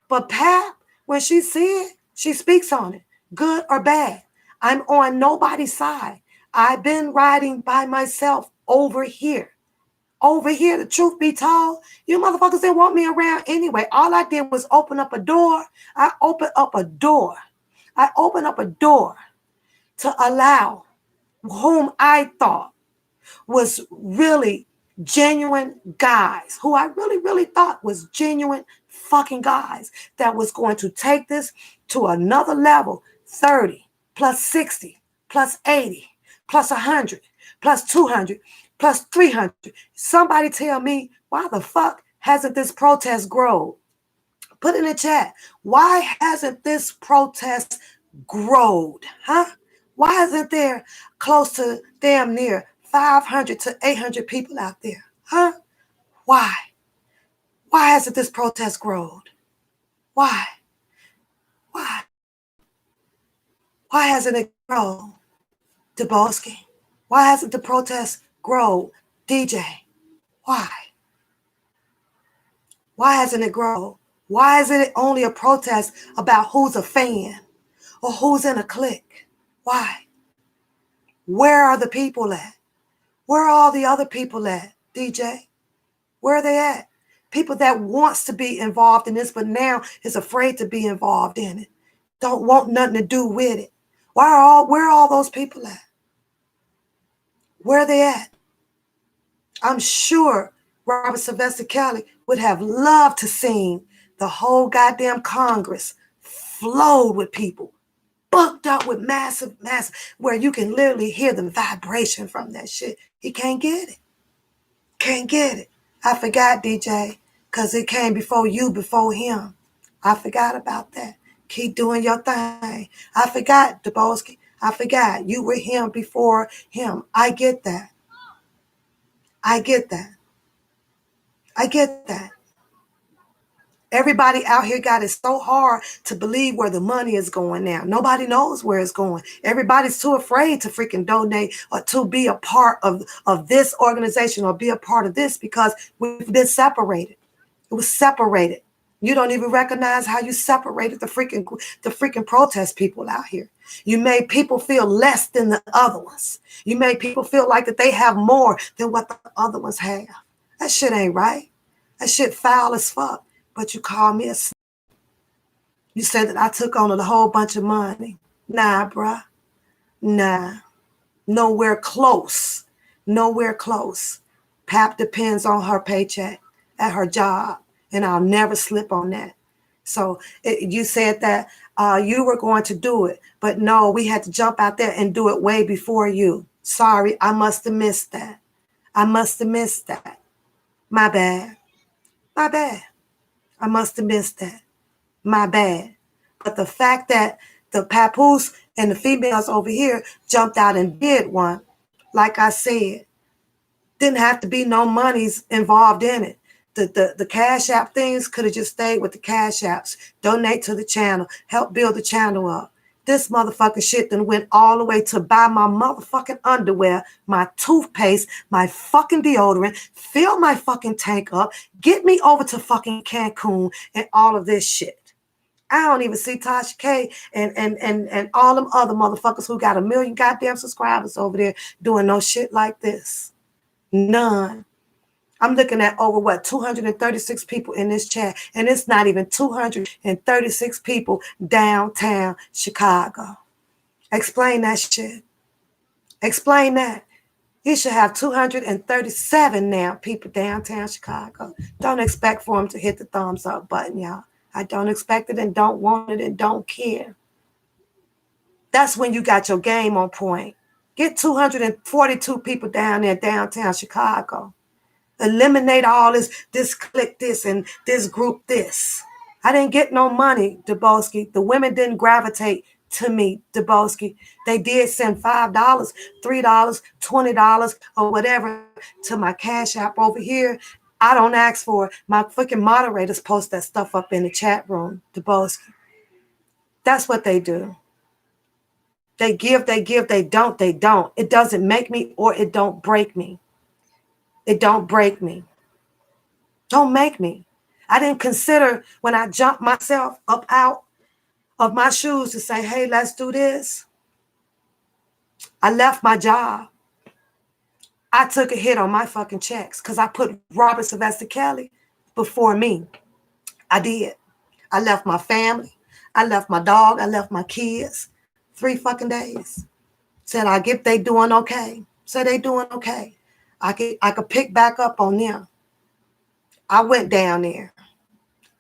But Pap, when she see it, she speaks on it, good or bad. I'm on nobody's side. I've been riding by myself over here. Over here, the truth be told, you motherfuckers didn't want me around anyway. All I did was open up a door. I opened up a door. I opened up a door to allow whom I thought was really genuine guys, who I really thought was genuine fucking guys that was going to take this to another level. 30 plus 60 plus 80 plus 100 plus 200 plus 300. Somebody tell me, why the fuck hasn't this protest grown? Put in the chat. Why hasn't this protest grown? Huh? Why isn't there close to damn near 500 to 800 people out there? Huh? Why? Why hasn't this protest grown? Why? Why? Why hasn't it grown, Dubowski? Why hasn't the protest grown, DJ? Why? Why hasn't it grown? Why is it only a protest about who's a fan or who's in a clique? Why? Where are the people at? Where are all the other people at, DJ? Where are they at? People that wants to be involved in this, but now is afraid to be involved in it. Don't want nothing to do with it. Where are all those people at? Where are they at? I'm sure Robert Sylvester Kelly would have loved to see the whole goddamn Congress flowed with people, booked up with massive, where you can literally hear the vibration from that shit. He can't get it. Can't get it. I forgot, DJ, because it came before you, before him. I forgot about that. Keep doing your thing. I forgot, Dubowski. I forgot. You were him before him. I get that. I get that. I get that. Everybody out here got it so hard to believe where the money is going now. Nobody knows where it's going. Everybody's too afraid to freaking donate or to be a part of this organization or be a part of this because we've been separated. It was separated. You don't even recognize how you separated the freaking protest people out here. You made people feel less than the other ones. You made people feel like that they have more than what the other ones have. That shit ain't right. That shit foul as fuck. But you call me a snitch. You said that I took on a whole bunch of money. Nah, bruh. Nah. Nowhere close. Nowhere close. Pap depends on her paycheck at her job. And I'll never slip on that. So you said that you were going to do it. But no, we had to jump out there and do it way before you. Sorry, I must have missed that. I must have missed that. My bad. My bad. I must have missed that. My bad. But the fact that the papoose and the females over here jumped out and did one, like I said, didn't have to be no monies involved in it. The Cash App things could have just stayed with the Cash Apps. Donate to the channel. Help build the channel up. This motherfucking shit then went all the way to buy my motherfucking underwear, my toothpaste, my fucking deodorant, fill my fucking tank up, get me over to fucking Cancun and all of this shit. I don't even see Tasha K and all them other motherfuckers who got 1 million goddamn subscribers over there doing no shit like this. None. I'm looking at over what 236 people in this chat, and it's not even 236 people downtown Chicago. Explain that shit. Explain that. You should have 237 now people downtown Chicago. Don't expect for them to hit the thumbs up button, y'all. I don't expect it and don't want it and don't care. That's when you got your game on point. Get 242 people down there downtown Chicago. Eliminate all this click this and this group this. I didn't get no money, Dubowski. The women didn't gravitate to me, Dubowski. They did send $5, $3, $20, or whatever to my Cash App over here. I don't ask for it. My fucking moderators post that stuff up in the chat room, Dubowski. That's what they do. They give, they don't. It doesn't make me or it don't break me. It don't break me. Don't make me. I didn't consider when I jumped myself up out of my shoes to say, hey, let's do this. I left my job. I took a hit on my fucking checks because I put Robert Sylvester Kelly before me. I did. I left my family. I left my dog. I left my kids. 3 fucking days. Said I get they doing okay. Said they doing okay. I could pick back up on them. I went down there.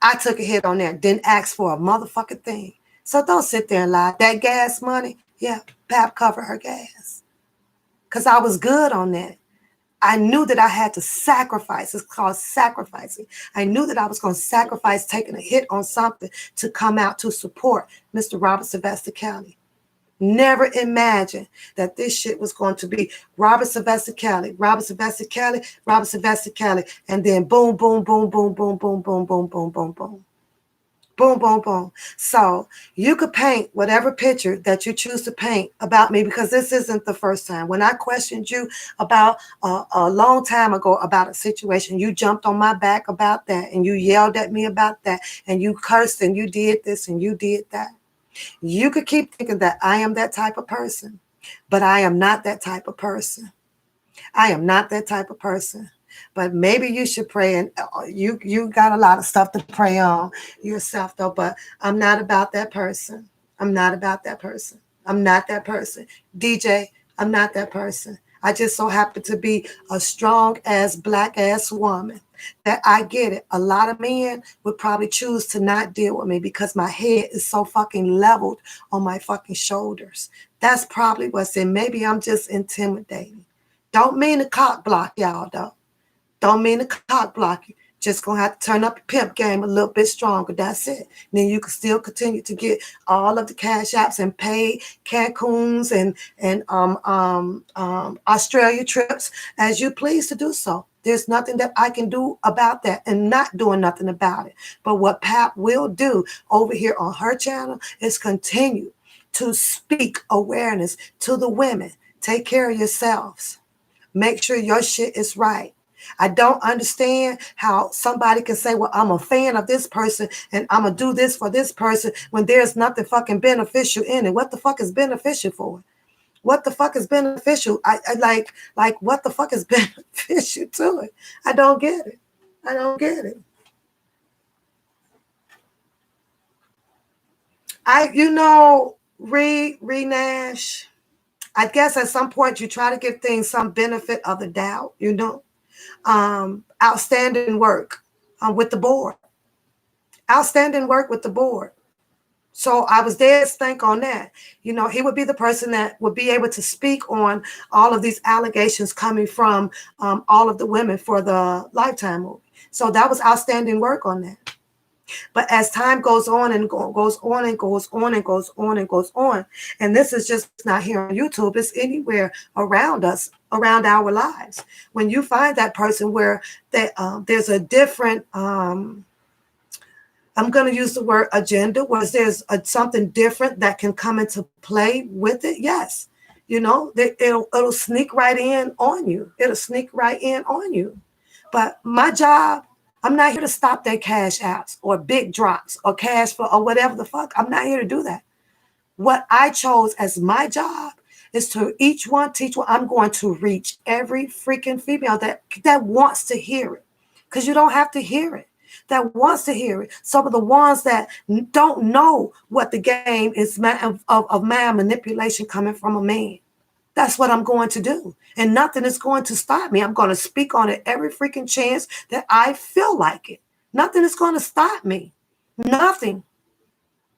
I took a hit on that. Didn't ask for a motherfucking thing. So don't sit there and lie. That gas money, yeah, Pap covered her gas. Because I was good on that. I knew that I had to sacrifice. It's called sacrificing. I knew that I was going to sacrifice taking a hit on something to come out to support Mr. Robert Sylvester Kelly. Never imagined that this shit was going to be Robert Sylvester Kelly, Robert Sylvester Kelly, Robert Sylvester Kelly, and then boom, boom, boom, boom, boom, boom, boom, boom, boom, boom, boom. Boom, boom, boom. So you could paint whatever picture that you choose to paint about me, because this isn't the first time. When I questioned you about a long time ago about a situation, you jumped on my back about that, and you yelled at me about that, and you cursed, and you did this, and you did that. You could keep thinking that I am that type of person, but I am not that type of person. I am not that type of person. But maybe you should pray, and you got a lot of stuff to pray on yourself, though. But I'm not about that person. I'm not about that person. I'm not that person. DJ, I'm not that person. I just so happen to be a strong-ass, black-ass woman. That I get it. A lot of men would probably choose to not deal with me because my head is so fucking leveled on my fucking shoulders. That's probably what's in. Maybe I'm just intimidating. Don't mean to cock block y'all, though. Don't mean to cock block you. Just gonna have to turn up your pimp game a little bit stronger. That's it. And then you can still continue to get all of the cash apps and pay Cancun's and Australia trips as you please to do so. There's nothing that I can do about that, and not doing nothing about it. But what Pap will do over here on her channel is continue to speak awareness to the women. Take care of yourselves. Make sure your shit is right. I don't understand how somebody can say, well, I'm a fan of this person and I'm going to do this for this person when there's nothing fucking beneficial in it. What the fuck is beneficial for? What the fuck is beneficial? I like what the fuck is beneficial to it? I don't get it. I don't get it. Nash, I guess at some point you try to give things some benefit of the doubt, outstanding work with the board. Outstanding work with the board. So I was dead stank on that. He would be the person that would be able to speak on all of these allegations coming from all of the women for the Lifetime movie. So that was outstanding work on that. But as time goes on and goes on and goes on and goes on and goes on, and this is just not here on YouTube, it's anywhere around us, around our lives. When you find that person where there's a different, I'm going to use the word agenda, where there's something different that can come into play with it, yes. It'll sneak right in on you. It'll sneak right in on you. But my job, I'm not here to stop their cash apps or big drops or cash flow or whatever the fuck. I'm not here to do that. What I chose as my job is to each one teach one. I'm going to reach every freaking female that wants to hear it, because you don't have to hear it. That wants to hear it. Some of the ones that don't know what the game is of man manipulation coming from a man. That's what I'm going to do. And nothing is going to stop me. I'm going to speak on it every freaking chance that I feel like it. Nothing is going to stop me. Nothing.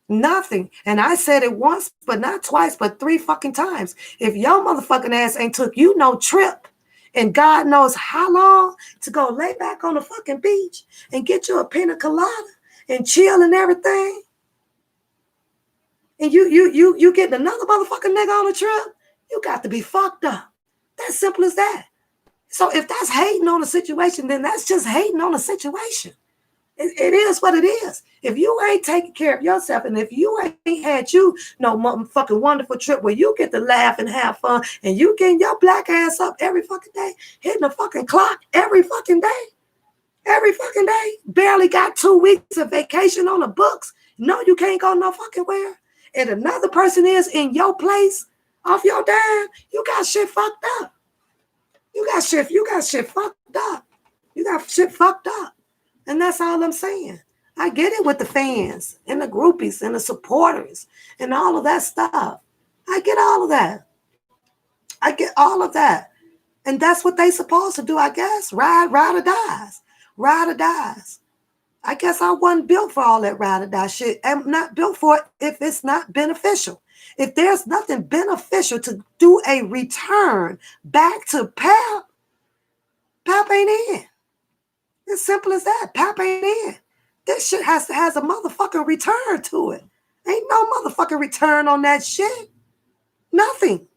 Nothing. And I said it once, but not twice, but 3 fucking times. If your motherfucking ass ain't took you no trip and God knows how long to go lay back on the fucking beach and get you a pina colada and chill and everything, and you getting another motherfucking nigga on a trip, you got to be fucked up. That's simple as that. So if that's hating on a situation, then that's just hating on a situation. It is what it is. If you ain't taking care of yourself, and if you ain't had you no motherfucking wonderful trip where you get to laugh and have fun, and you getting your black ass up every fucking day, hitting the fucking clock every fucking day, barely got 2 weeks of vacation on the books, no, you can't go no fucking where, and another person is in your place off your dime, you got shit fucked up. You got shit fucked up. You got shit fucked up. And that's all I'm saying. I get it with the fans and the groupies and the supporters and all of that stuff. I get all of that. I get all of that. And that's what they supposed to do, I guess. Ride or dies. Ride or dies. I guess I wasn't built for all that ride or die shit. I'm not built for it if it's not beneficial. If there's nothing beneficial to do a return back to Pap ain't in. It's simple as that. Pap ain't in. This shit has a motherfucking return to it. Ain't no motherfucking return on that shit. Nothing.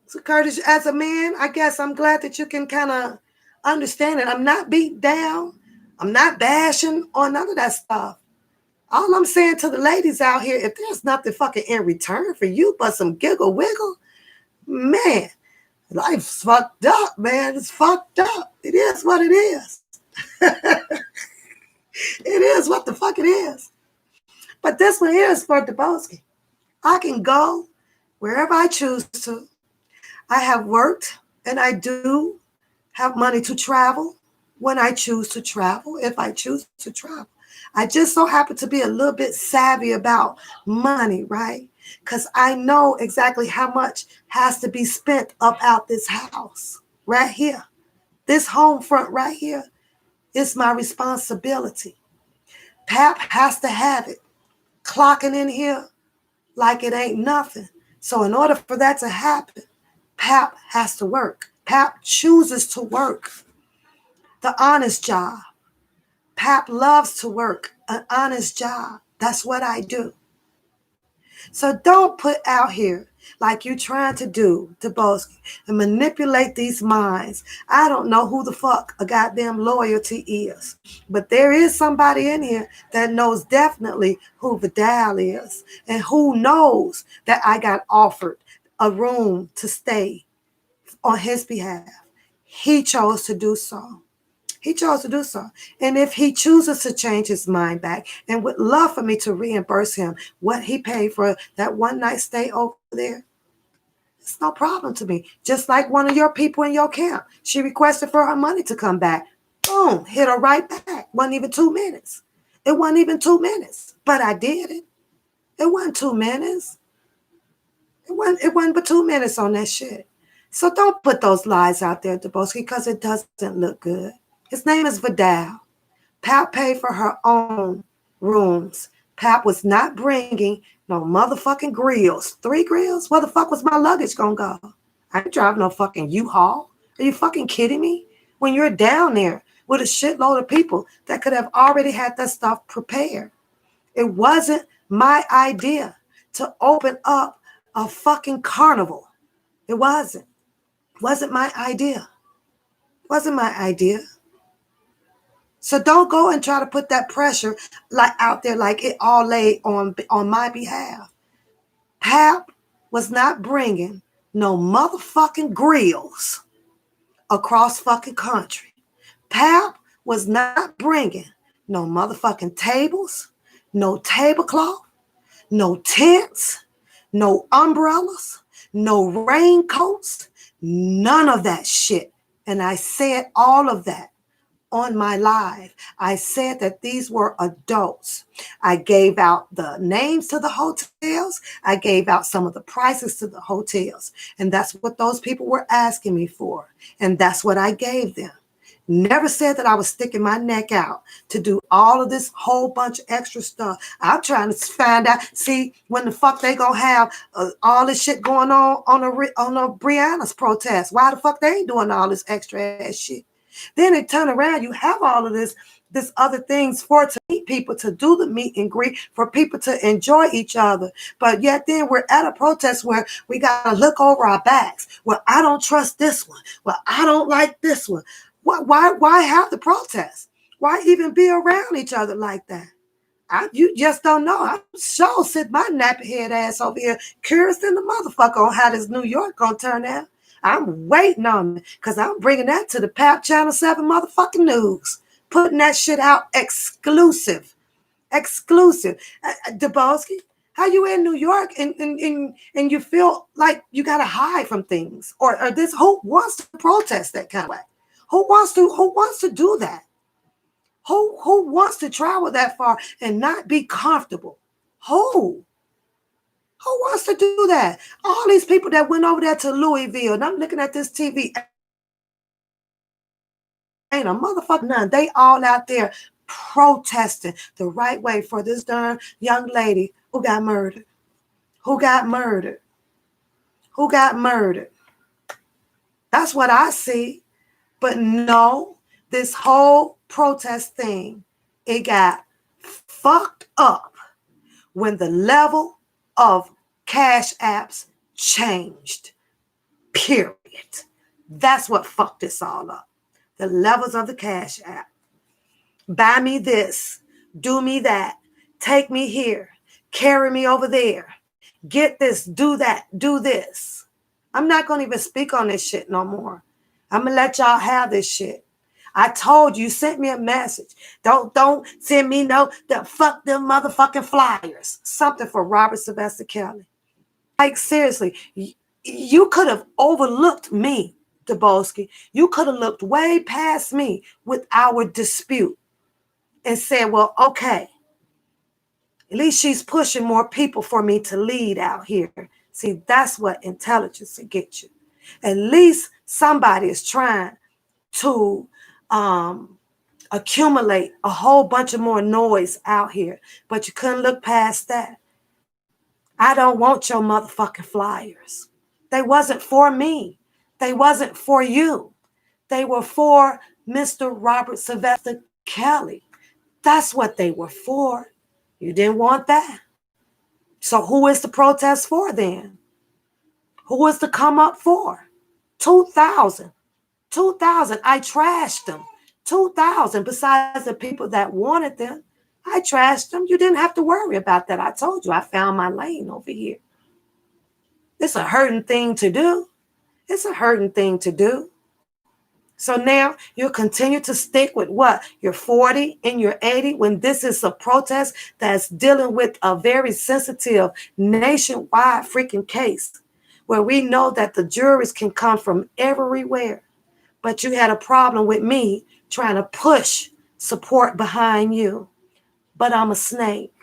So Curtis, as a man, I guess I'm glad that you can kind of understand it. I'm not beat down. I'm not bashing on none of that stuff. All I'm saying to the ladies out here, if there's nothing fucking in return for you but some giggle wiggle, man, life's fucked up, man. It's fucked up. It is what it is. It is what the fuck it is. But this one here is for Dubowski. I can go wherever I choose to. I have worked and I do have money to travel when I choose to travel, if I choose to travel. I just so happen to be a little bit savvy about money, right? Because I know exactly how much has to be spent up out this house right here. This home front right here is my responsibility. Pap has to have it, clocking in here like it ain't nothing. So in order for that to happen, Pap has to work. Pap chooses to work the honest job. Pap loves to work an honest job. That's what I do. So don't put out here like you trying to do, Dubowski, and manipulate these minds. I don't know who the fuck a goddamn loyalty is, but there is somebody in here that knows definitely who Vidal is and who knows that I got offered a room to stay on his behalf. He chose to do so. He chose to do so. And if he chooses to change his mind back and would love for me to reimburse him what he paid for that one night stay over there, it's no problem to me. Just like one of your people in your camp. She requested for her money to come back. Boom, hit her right back. Wasn't even 2 minutes. It wasn't even 2 minutes. But I did it. It wasn't 2 minutes. It wasn't but 2 minutes on that shit. So don't put those lies out there, Dubowski, because it doesn't look good. His name is Vidal. Pap paid for her own rooms. Pap was not bringing no motherfucking grills. 3 grills? Where the fuck was my luggage gonna go? I ain't driving no fucking U-Haul. Are you fucking kidding me? When you're down there with a shitload of people that could have already had that stuff prepared. It wasn't my idea to open up a fucking carnival. It wasn't. It wasn't my idea. It wasn't my idea. So don't go and try to put that pressure like out there like it all lay on my behalf. Pap was not bringing no motherfucking grills across fucking country. Pap was not bringing no motherfucking tables, no tablecloth, no tents, no umbrellas, no raincoats, none of that shit. And I said all of that on my live. I said that these were adults. I gave out the names to the hotels. I gave out some of the prices to the hotels. And that's what those people were asking me for. And that's what I gave them. Never said that I was sticking my neck out to do all of this whole bunch of extra stuff. I'm trying to find out, see when the fuck they gonna have all this shit going on a Brianna's protest. Why the fuck they ain't doing all this extra ass shit? Then they turn around, you have all of this other things for to meet people, to do the meet and greet, for people to enjoy each other. But yet then we're at a protest where we got to look over our backs. Well, I don't trust this one. Well, I don't like this one. Why have the protest? Why even be around each other like that? You just don't know. I'm sure sit my nappy head ass over here curious than the motherfucker on how this New York gonna turn out. I'm waiting on it because I'm bringing that to the PAP Channel 7 motherfucking news. Putting that shit out exclusive. Daboski, how you in New York and you feel like you got to hide from things? Or this, who wants to protest that kind of way? Who wants to do that? Who wants to travel that far and not be comfortable? Who wants to do that? All these people that went over there to Louisville, and I'm looking at this TV, ain't a motherfucker none. They all out there protesting the right way for this darn young lady who got murdered. Who got murdered? Who got murdered? That's what I see. But no, this whole protest thing, it got fucked up when the level of cash apps changed. Period. That's what fucked this all up. The levels of the cash app. Buy me this, do me that, take me here, carry me over there, get this, do that, do this. I'm not going to even speak on this shit no more. I'm going to let y'all have this shit. I told you, sent me a message. Don't send me fuck them motherfucking flyers. Something for Robert Sylvester Kelly. Like, seriously, you could have overlooked me, Daboski. You could have looked way past me with our dispute and said, well, okay, at least she's pushing more people for me to lead out here. See, that's what intelligence will get you. At least somebody is trying to accumulate a whole bunch of more noise out here, but you couldn't look past that. I don't want your motherfucking flyers. They wasn't for me. They wasn't for you. They were for Mr. Robert Sylvester Kelly. That's what they were for. You didn't want that. So who is the protest for then? Who is to come up for? 2,000. 2,000. I trashed them. 2,000 besides the people that wanted them. I trashed them. You didn't have to worry about that. I told you I found my lane over here. It's a hurting thing to do. It's a hurting thing to do. So now you'll continue to stick with what? You're 40 and you're 80 when this is a protest that's dealing with a very sensitive nationwide freaking case where we know that the juries can come from everywhere. But you had a problem with me trying to push support behind you. But I'm a snake.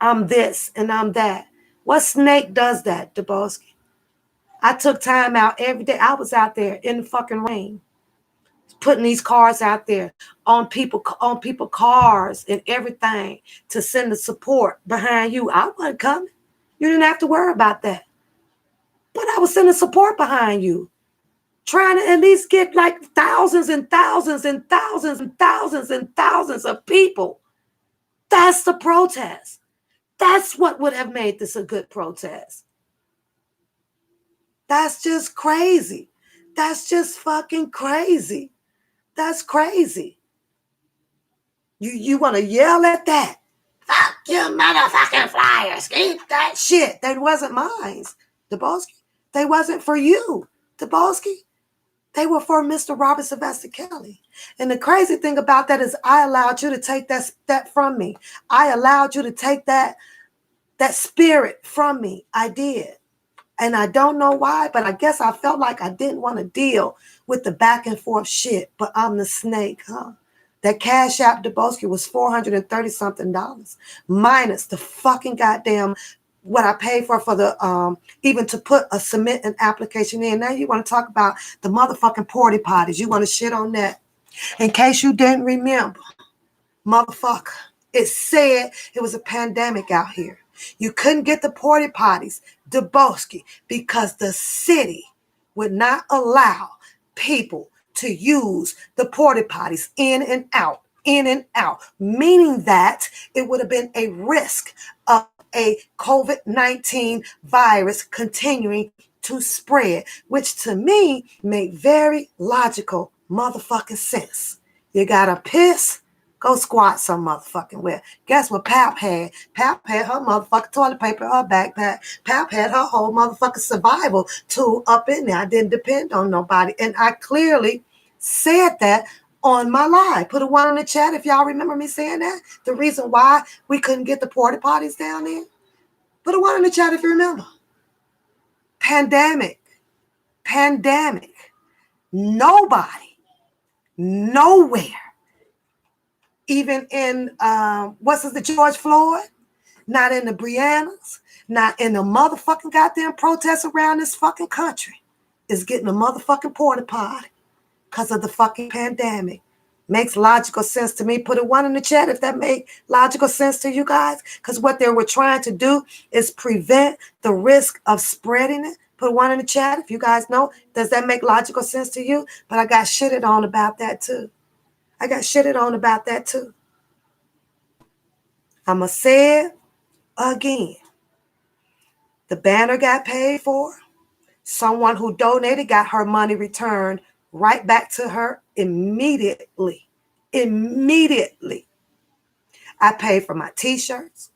I'm this and I'm that. What snake does that, Daboski? I took time out every day. I was out there in the fucking rain, putting these cars out there on people cars and everything to send the support behind you. I wasn't coming. You didn't have to worry about that. But I was sending support behind you, trying to at least get like thousands and thousands and thousands and thousands and thousands of people. That's the protest. That's what would have made this a good protest. That's just crazy. That's just fucking crazy. That's crazy. You want to yell at that? Fuck you motherfucking flyers. Keep that shit. That wasn't mine, Daboski. They wasn't for you, Daboski. They were for Mr. Robert Sylvester Kelly. And the crazy thing about that is I allowed you to take that from me. I allowed you to take that spirit from me. I did. And I don't know why, but I guess I felt like I didn't want to deal with the back and forth shit. But I'm the snake, huh? That Cash App Deboski was $430 something minus the fucking goddamn what I paid for the even to put a submit an application in. Now you want to talk about the motherfucking porta potties. You want to shit on that. In case you didn't remember, motherfucker, it said it was a pandemic out here. You couldn't get the porta potties, Deboski, because the city would not allow people to use the porta potties in and out, meaning that it would have been a risk of a COVID-19 virus continuing to spread, which to me made very logical motherfucking sense. You gotta piss, go squat some motherfucking where. Guess what Pap had? Pap had her motherfucking toilet paper in her backpack. Pap had her whole motherfucking survival tool up in there. I didn't depend on nobody. And I clearly said that on my live. Put a 1 in the chat if y'all remember me saying that. The reason why we couldn't get the porta potties down there. Put a 1 in the chat if you remember. Pandemic. Nobody, nowhere, even in, the George Floyd, not in the Breonnas, not in the motherfucking goddamn protests around this fucking country, is getting a motherfucking porta potty because of the fucking pandemic. Makes logical sense to me. Put a 1 in the chat if that make logical sense to you guys. Because what they were trying to do is prevent the risk of spreading it. Put a 1 in the chat if you guys know. Does that make logical sense to you? But I got shitted on about that too. I'ma say it again. The banner got paid for. Someone who donated got her money returned right back to her immediately. I paid for my t-shirts.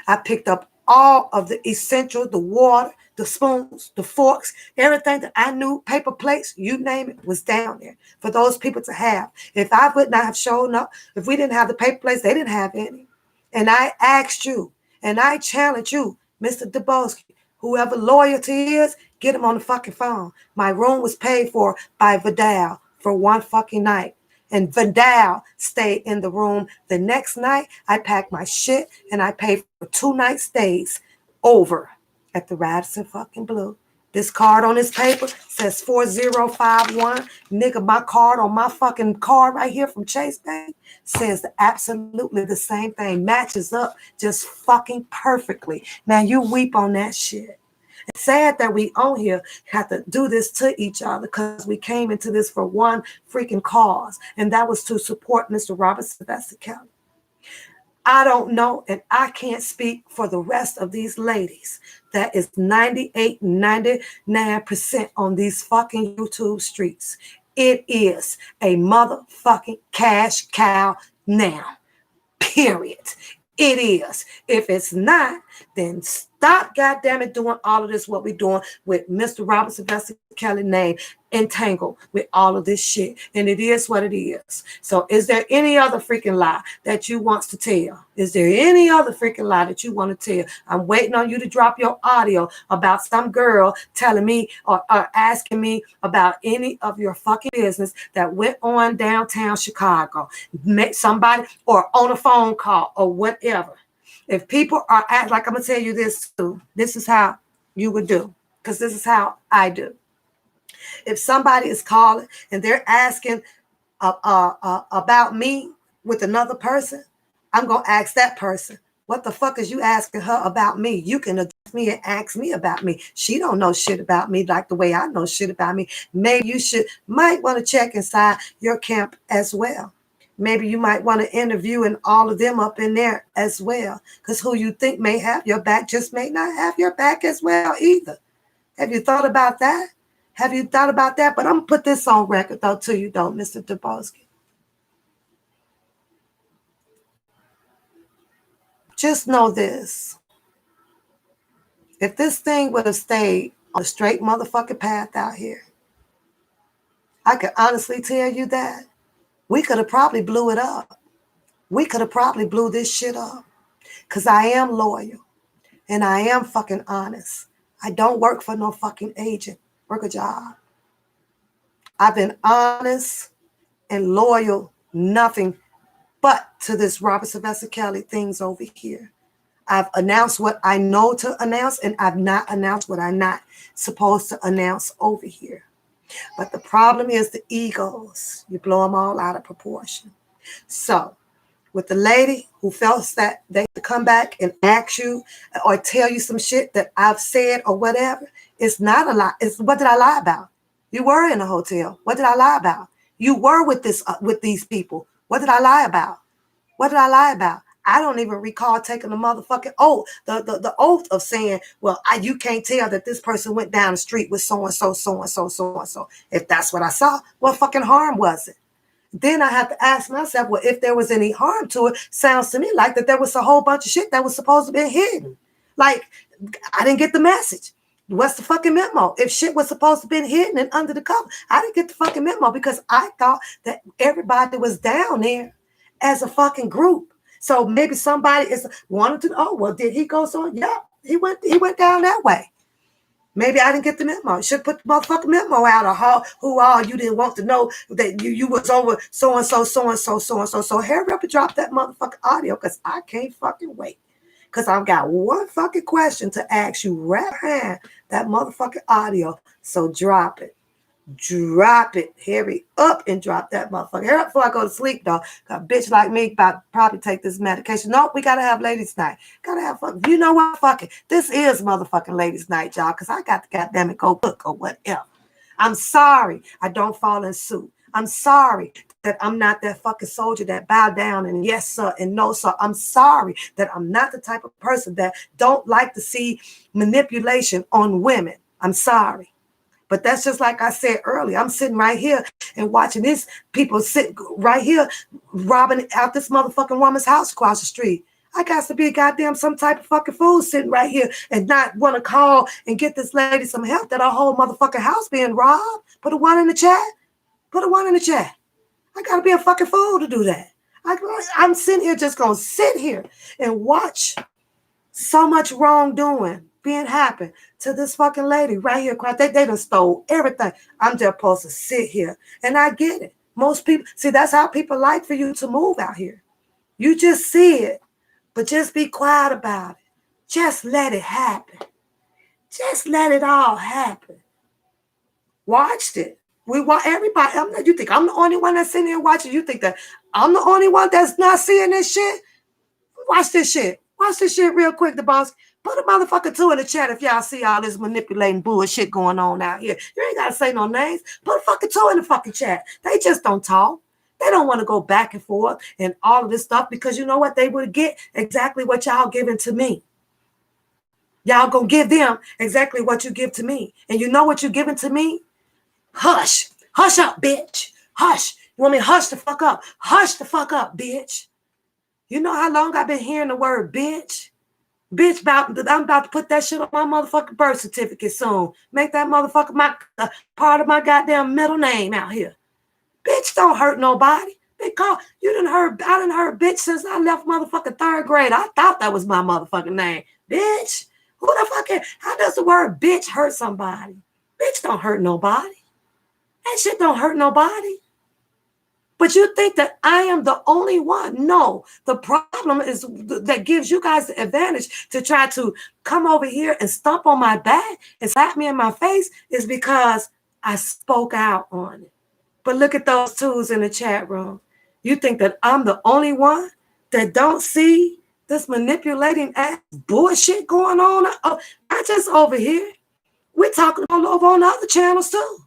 I picked up all of the essential, the water, the spoons, the forks, everything that I knew, paper plates, you name it, was down there for those people to have. If I would not have shown up, if we didn't have the paper plates, they didn't have any. And I asked you, and I challenge you, Mr. Deboski, whoever loyalty is, get him on the fucking phone. My room was paid for by Vidal for one fucking night. And Vidal stayed in the room. The next night, I packed my shit and I paid for 2 night stays over at the Radisson fucking Blue. This card on this paper says 4051. Nigga, my card on my fucking card right here from Chase Bank says absolutely the same thing. Matches up just fucking perfectly. Now you weep on that shit. It's sad that we on here have to do this to each other because we came into this for one freaking cause, and that was to support Mr. Robert Sylvester Kelly. I don't know, and I can't speak for the rest of these ladies. That is 98, 99% on these fucking YouTube streets. It is a motherfucking cash cow now. Period. It is. If it's not, then stop goddammit doing all of this, what we're doing with Mr. Robert Sylvester Kelly name entangled with all of this shit. And it is what it is. So is there any other freaking lie that you want to tell? Is there any other freaking lie that you want to tell? I'm waiting on you to drop your audio about some girl telling me or asking me about any of your fucking business that went on downtown Chicago. Met somebody or on a phone call or whatever. If people are like, I'm going to tell you this too. This is how you would do, because this is how I do. If somebody is calling and they're asking about me with another person, I'm going to ask that person, what the fuck is you asking her about me? You can address me and ask me about me. She don't know shit about me like the way I know shit about me. Maybe you might want to check inside your camp as well. Maybe you might want to interview and all of them up in there as well, because who you think may have your back just may not have your back as well either. Have you thought about that? But I'm going to put this on record, though, to you, though, Mr. Deboski. Just know this. If this thing would have stayed on a straight motherfucking path out here, I can honestly tell you that we could have probably blew it up. We could have probably blew this shit up. Because I am loyal and I am fucking honest. I don't work for no fucking agent. Work a job. I've been honest and loyal, nothing but to this Robert Sylvester Kelly things over here. I've announced what I know to announce, and I've not announced what I'm not supposed to announce over here. But the problem is the egos. You blow them all out of proportion. So, with the lady who felt that they could come back and ask you or tell you some shit that I've said or whatever, it's not a lie. It's what did I lie about? You were in a hotel. What did I lie about? You were with these people. What did I lie about? What did I lie about? I don't even recall taking the motherfucking oath, the oath of saying, well, you can't tell that this person went down the street with so and so, so and so, so and so. If that's what I saw, what fucking harm was it? Then I have to ask myself, well, if there was any harm to it, sounds to me like that there was a whole bunch of shit that was supposed to be hidden. Like, I didn't get the message. What's the fucking memo? If shit was supposed to be hidden and under the cover, I didn't get the fucking memo because I thought that everybody was down there as a fucking group. So maybe somebody is wanted to, oh, well, did he go so? Yeah, he went down that way. Maybe I didn't get the memo. You should put the motherfucking memo out of who all you didn't want to know that you was over so and so, so and so, so and so. So hurry up and drop that motherfucking audio because I can't fucking wait. Because I've got one fucking question to ask you right behind that motherfucking audio. So drop it. Drop it. Hurry up and drop that motherfucker. Hurry up before I go to sleep, though. Cause a bitch like me about probably take this medication. Nope, we gotta have ladies' night. Gotta have fun. You know what? Fuck it. This is motherfucking ladies' night, y'all. Cause I got to goddamn it go cook or whatever. I'm sorry I don't fall in suit. I'm sorry that I'm not that fucking soldier that bow down and yes sir and no sir. I'm sorry that I'm not the type of person that don't like to see manipulation on women. I'm sorry. But that's just like I said earlier. I'm sitting right here and watching these people sit right here robbing out this motherfucking woman's house across the street. I got to be goddamn some type of fucking fool sitting right here and not want to call and get this lady some help that our whole motherfucking house being robbed. Put a one in the chat. Put a one in the chat. I got to be a fucking fool to do that. I'm sitting here just going to sit here and watch so much wrongdoing being happen to this fucking lady right here. They done stole everything. I'm just supposed to sit here. And I get it. Most people, see, that's how people like for you to move out here. You just see it, but just be quiet about it. Just let it happen. Just let it all happen. Watched it. We want everybody. You think I'm the only one that's sitting here watching? You think that I'm the only one that's not seeing this shit? Watch this shit. Watch this shit real quick, the boss. Put a motherfucker 2 in the chat if y'all see all this manipulating bullshit going on out here. You ain't got to say no names. Put a fucking 2 in the fucking chat. They just don't talk. They don't want to go back and forth and all of this stuff because you know what? They would get exactly what y'all giving to me. Y'all gonna give them exactly what you give to me. And you know what you're giving to me? Hush. Hush up, bitch. Hush. You want me to hush the fuck up? Hush the fuck up, bitch. You know how long I've been hearing the word bitch? Bitch, I'm about to put that shit on my motherfucking birth certificate soon. Make that motherfucker my part of my goddamn middle name out here. Bitch don't hurt nobody. I done heard bitch since I left motherfucking 3rd grade. I thought that was my motherfucking name. Bitch. Who the fuck how does the word bitch hurt somebody? Bitch don't hurt nobody. That shit don't hurt nobody. But you think that I am the only one. No, the problem is that gives you guys the advantage to try to come over here and stomp on my back and slap me in my face is because I spoke out on it. But look at those 2s in the chat room. You think that I'm the only one that don't see this manipulating ass bullshit going on? Not just over here. We're talking all over on the other channels too.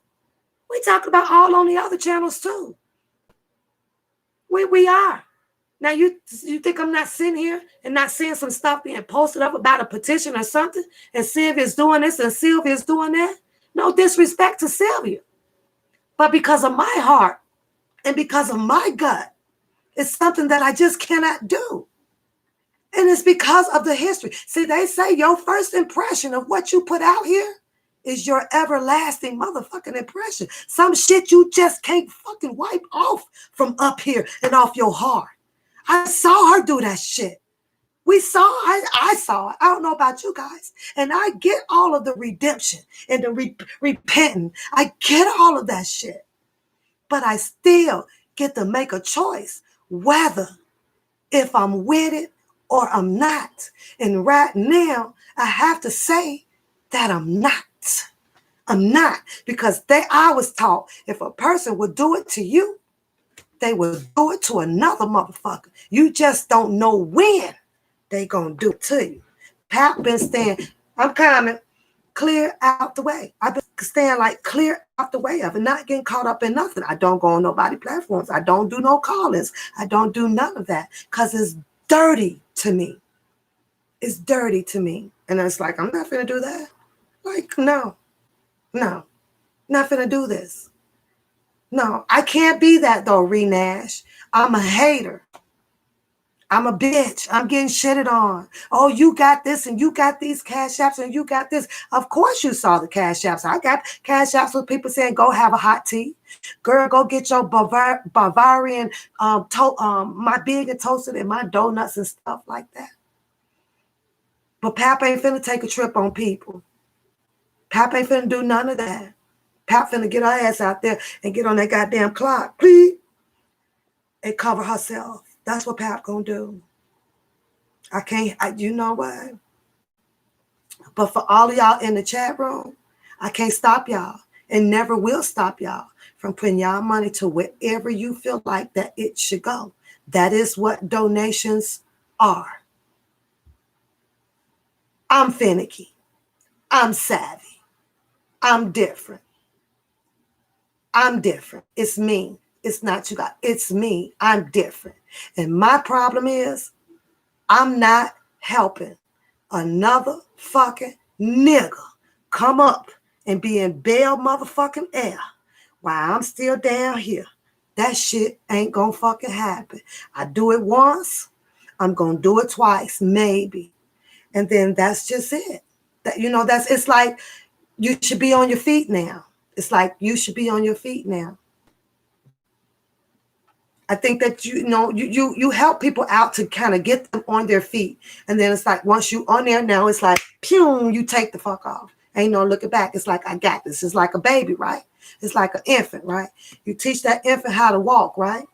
We're talking about all on the other channels too. We are. Now, you think I'm not sitting here and not seeing some stuff being posted up about a petition or something and Sylvia's doing this and Sylvia's doing that? No disrespect to Sylvia. But because of my heart and because of my gut, it's something that I just cannot do. And it's because of the history. See, they say your first impression of what you put out here is your everlasting motherfucking impression. Some shit you just can't fucking wipe off from up here and off your heart. I saw her do that shit. We saw, I saw it. I don't know about you guys. And I get all of the redemption and the repenting. I get all of that shit. But I still get to make a choice whether if I'm with it or I'm not. And right now, I have to say that I'm not. I'm not. Because I was taught if a person would do it to you, they will do it to another motherfucker. You just don't know when they gonna do it to you. Pap been staying, I'm coming, clear out the way. I've been staying like clear out the way of it, not getting caught up in nothing. I don't go on nobody platforms. I don't do no call-ins. I don't do none of that because it's dirty to me. It's dirty to me. And it's like, I'm not gonna do that. Like, no, not gonna do this. No, I can't be that though, Renash. I'm a hater. I'm a bitch. I'm getting shitted on. Oh, you got this and you got these cash apps and you got this. Of course you saw the cash apps. I got cash apps with people saying, go have a hot tea. Girl, go get your Bavarian, my big and toasted and my donuts and stuff like that. But Pap ain't finna take a trip on people. Pap ain't finna do none of that. Pap finna get her ass out there and get on that goddamn clock, please, and cover herself. That's what Pap gonna do. I can't, you know what? But for all of y'all in the chat room, I can't stop y'all and never will stop y'all from putting y'all money to wherever you feel like that it should go. That is what donations are. I'm finicky. I'm savvy. I'm different. I'm different. It's me. It's not you guys. It's me. I'm different. And my problem is I'm not helping another fucking nigga come up and be in bail motherfucking air while I'm still down here. That shit ain't gonna fucking happen. I do it once. I'm gonna do it twice, maybe. And then that's just it. That, you know, it's like you should be on your feet now. It's like you should be on your feet now. I think that you help people out to kind of get them on their feet. And then it's like once you on there now, it's like pew, you take the fuck off. Ain't no looking back. It's like I got this. It's like a baby, right? It's like an infant, right? You teach that infant how to walk, right?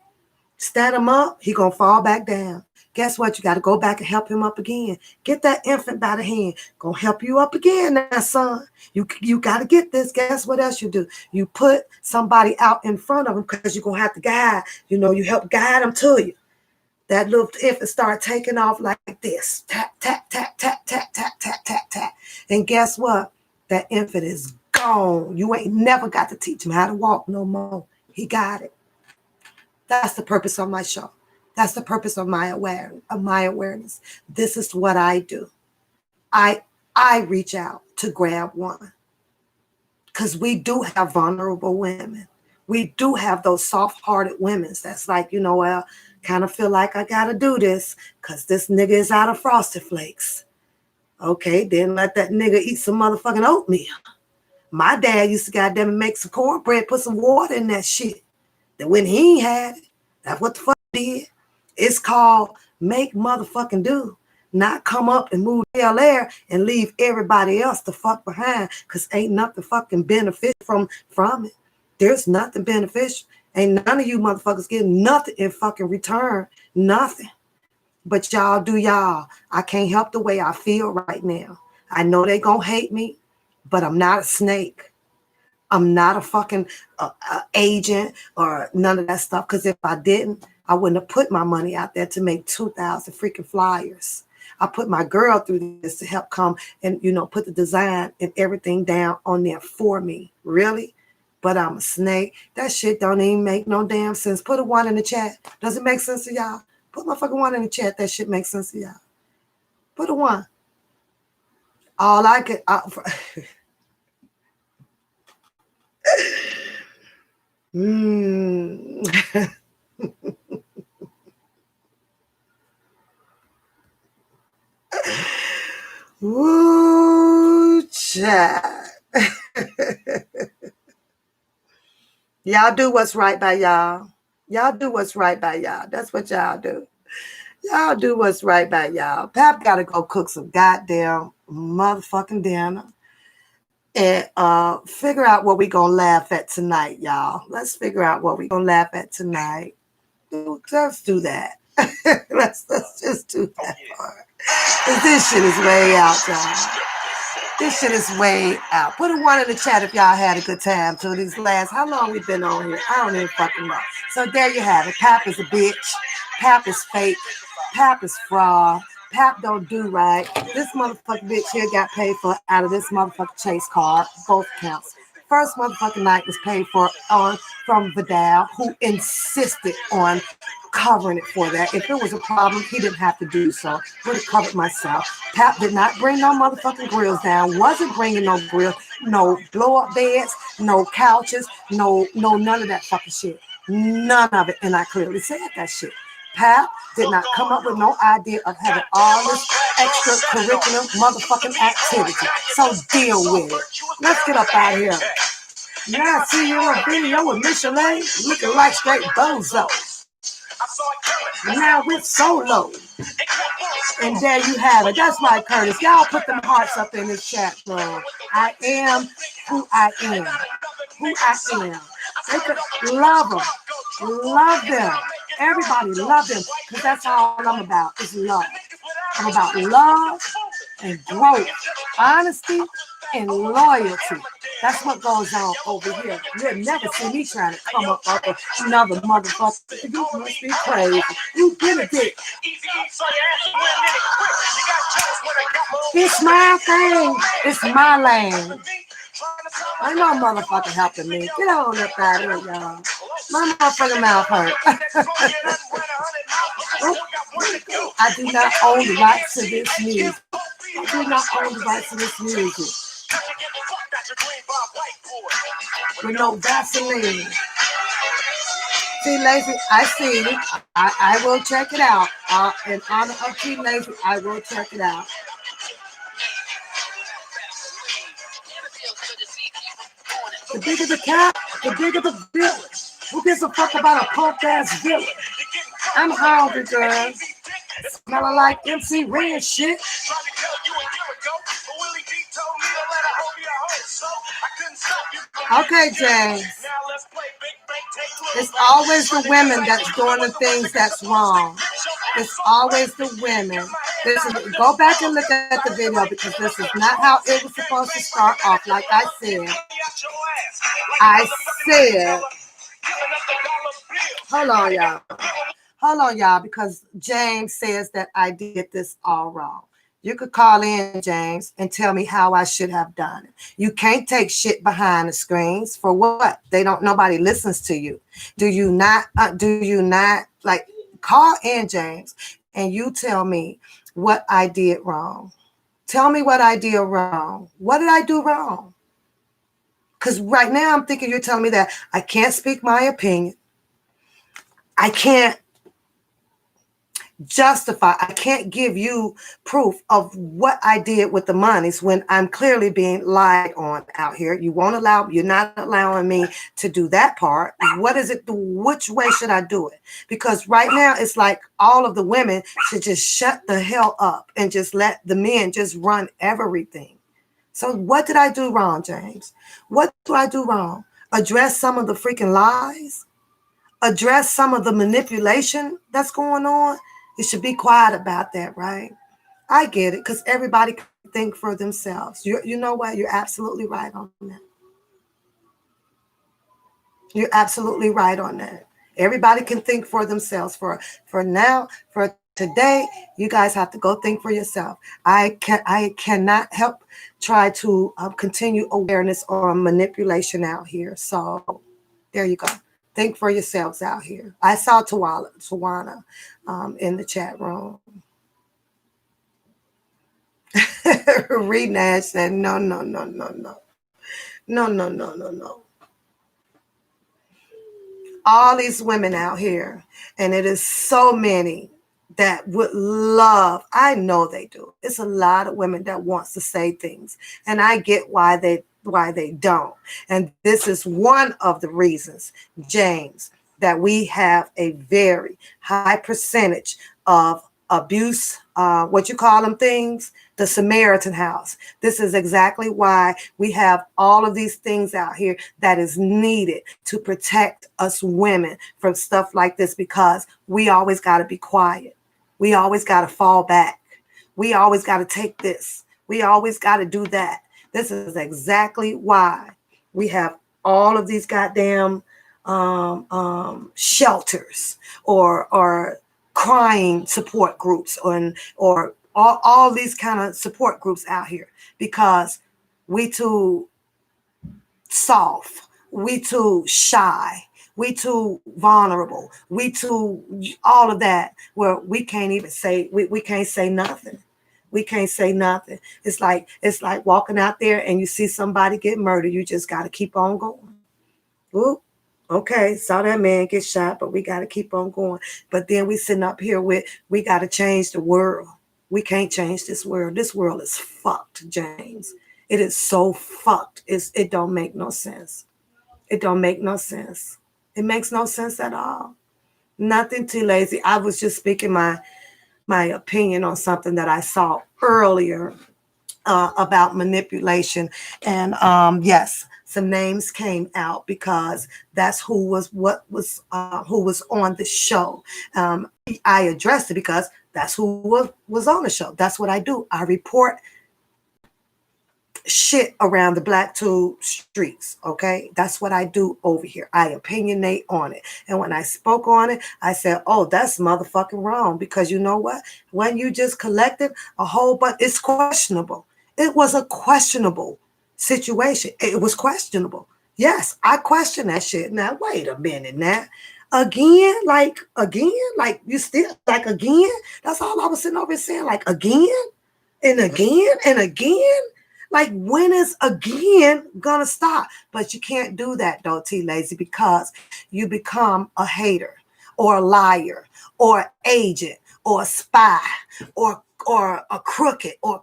Stand him up, he gonna fall back down. Guess what? You got to go back and help him up again. Get that infant by the hand. Gonna help you up again now, son. You got to get this. Guess what else you do? You put somebody out in front of him because you're gonna have to guide. You know, you help guide him to you. That little infant start taking off like this. Tap, tap, tap, tap, tap, tap, tap, tap, tap. And guess what? That infant is gone. You ain't never got to teach him how to walk no more. He got it. That's the purpose of my show. That's the purpose of my awareness. This is what I do. I reach out to grab one. Because we do have vulnerable women. We do have those soft-hearted women that's like, you know, well, kind of feel like I got to do this because this nigga is out of Frosted Flakes. Okay, then let that nigga eat some motherfucking oatmeal. My dad used to goddamn make some cornbread, put some water in that shit. Then when he ain't had it, that's what the fuck he did. It's called make motherfucking do. Not come up and move hell air and leave everybody else the fuck behind because ain't nothing fucking beneficial from it. There's nothing beneficial. Ain't none of you motherfuckers getting nothing in fucking return. Nothing. But y'all do y'all. I can't help the way I feel right now. I know they gonna hate me, but I'm not a snake. I'm not a fucking agent or none of that stuff. Because if I didn't, I wouldn't have put my money out there to make 2,000 freaking flyers. I put my girl through this to help come and, you know, put the design and everything down on there for me. Really? But I'm a snake. That shit don't even make no damn sense. Put a 1 in the chat. Does it make sense to y'all? Put my fucking 1 in the chat. That shit makes sense to y'all. Put a 1. All I could... Woo, chat. Y'all do what's right by y'all. Y'all do what's right by y'all. That's what y'all do. Y'all do what's right by y'all. Pap got to go cook some goddamn motherfucking dinner and figure out what we gonna laugh at tonight, y'all. Let's figure out what we gonna laugh at tonight. Let's do that. let's just do that part. 'Cause this shit is way out, y'all. This shit is way out. Put a one in the chat if y'all had a good time to these last. How long we been on here? I don't even fucking know. So there you have it. Pap is a bitch. Pap is fake. Pap is fraud. Pap don't do right. This motherfucking bitch here got paid for out of this motherfucking chase card. Both counts. First motherfucking night was paid for on from Vidal, who insisted on covering it for that. If it was a problem, he didn't have to do so. Would have covered myself. Pap did not bring no motherfucking grills down. Wasn't bringing no grills, no blow up beds, no couches, no none of that fucking shit. None of it. And I clearly said that shit. Pap did not come up with no idea of having all this extracurricular motherfucking activity. So deal with it. Let's get up out of here. Now I see you on video with Micheline looking like straight bozo. Now we're solo. And there you have it. That's right, Curtis. Y'all put them hearts up in this chat room. I am who I am. Who I am. They could love them. Love them. Everybody love them. Because that's all I'm about is love. I'm about love and growth. Honesty and loyalty. That's what goes on over here. You'll never see me trying to come up with another motherfucker. You must be crazy. You get a dick. It's my thing. It's my lane. Ain't no motherfucker helping me. Get on up out of here, y'all. My motherfucking mouth hurt. I do not own the rights to this music. I do not own the rights to this music. With no Vaseline. T Lazy, I see you. I will check it out. In honor of T Lazy, I will check it out. The bigger the cat, the bigger the village. Who gives a fuck about a punk ass village? I'm hungry, girl. Smelling like MC Red shit. Okay, James. It's always the women that's doing the things that's wrong. It's always the women. Go back and look at the video because this is not how it was supposed to start off. Like I said, hold on, y'all. Hold on, y'all, because James says that I did this all wrong. You could call in, James, and tell me how I should have done it. You can't take shit behind the screens. For what? Nobody listens to you. Do you not like call in, James, and you tell me what I did wrong. Tell me what I did wrong. What did I do wrong? Because right now I'm thinking you're telling me that I can't speak my opinion. I can't justify. I can't give you proof of what I did with the monies when I'm clearly being lied on out here. You're not allowing me to do that part. What is it? Which way should I do it? Because right now it's like all of the women should just shut the hell up and just let the men just run everything. So what did I do wrong, James? What do I do wrong? Address some of the freaking lies? Address some of the manipulation that's going on? You should be quiet about that, right? I get it, because everybody can think for themselves. You know what? You're absolutely right on that. You're absolutely right on that. Everybody can think for themselves. For now, for today, you guys have to go think for yourself. I cannot help try to continue awareness or manipulation out here. So there you go. Think for yourselves out here. I saw Tawana in the chat room. Reed Nash said, no. All these women out here, and it is so many that would I know they do. It's a lot of women that wants to say things, and I get why why they don't. And this is one of the reasons, James, that we have a very high percentage of abuse, what you call them things, the Samaritan house. This is exactly why we have all of these things out here that is needed to protect us women from stuff like this, because we always got to be quiet. We always got to fall back. We always got to take this. We always got to do that. This is exactly why we have all of these goddamn shelters or crying support groups or all these kind of support groups out here, because we too soft, we too shy, we too vulnerable, we too all of that, where we can't even say we can't say nothing. We can't say nothing. It's like walking out there and you see somebody get murdered. You just got to keep on going. Oop, okay, saw that man get shot, but we got to keep on going. But then we sitting up here with, we got to change the world. We can't change this world. This world is fucked, James. It is so fucked. It don't make no sense. It don't make no sense. It makes no sense at all. Nothing too lazy. I was just speaking my opinion on something that I saw earlier about manipulation. And yes, some names came out because that's who was on the show. I addressed it because that's who was on the show. That's what I do. I report shit around the black tube streets. Okay, that's what I do over here. I opinionate on it. And when I spoke on it, I said, oh, that's motherfucking wrong, because you know what, when you just collected a whole bunch, it's questionable. It was a questionable situation. It was questionable. Yes, I question that shit. Now wait a minute now. Again, like you still like again. That's all I was sitting over saying, like again and again and again. Like, when is again gonna stop? But you can't do that though, T Lazy, because you become a hater or a liar or agent or a spy or a crooked or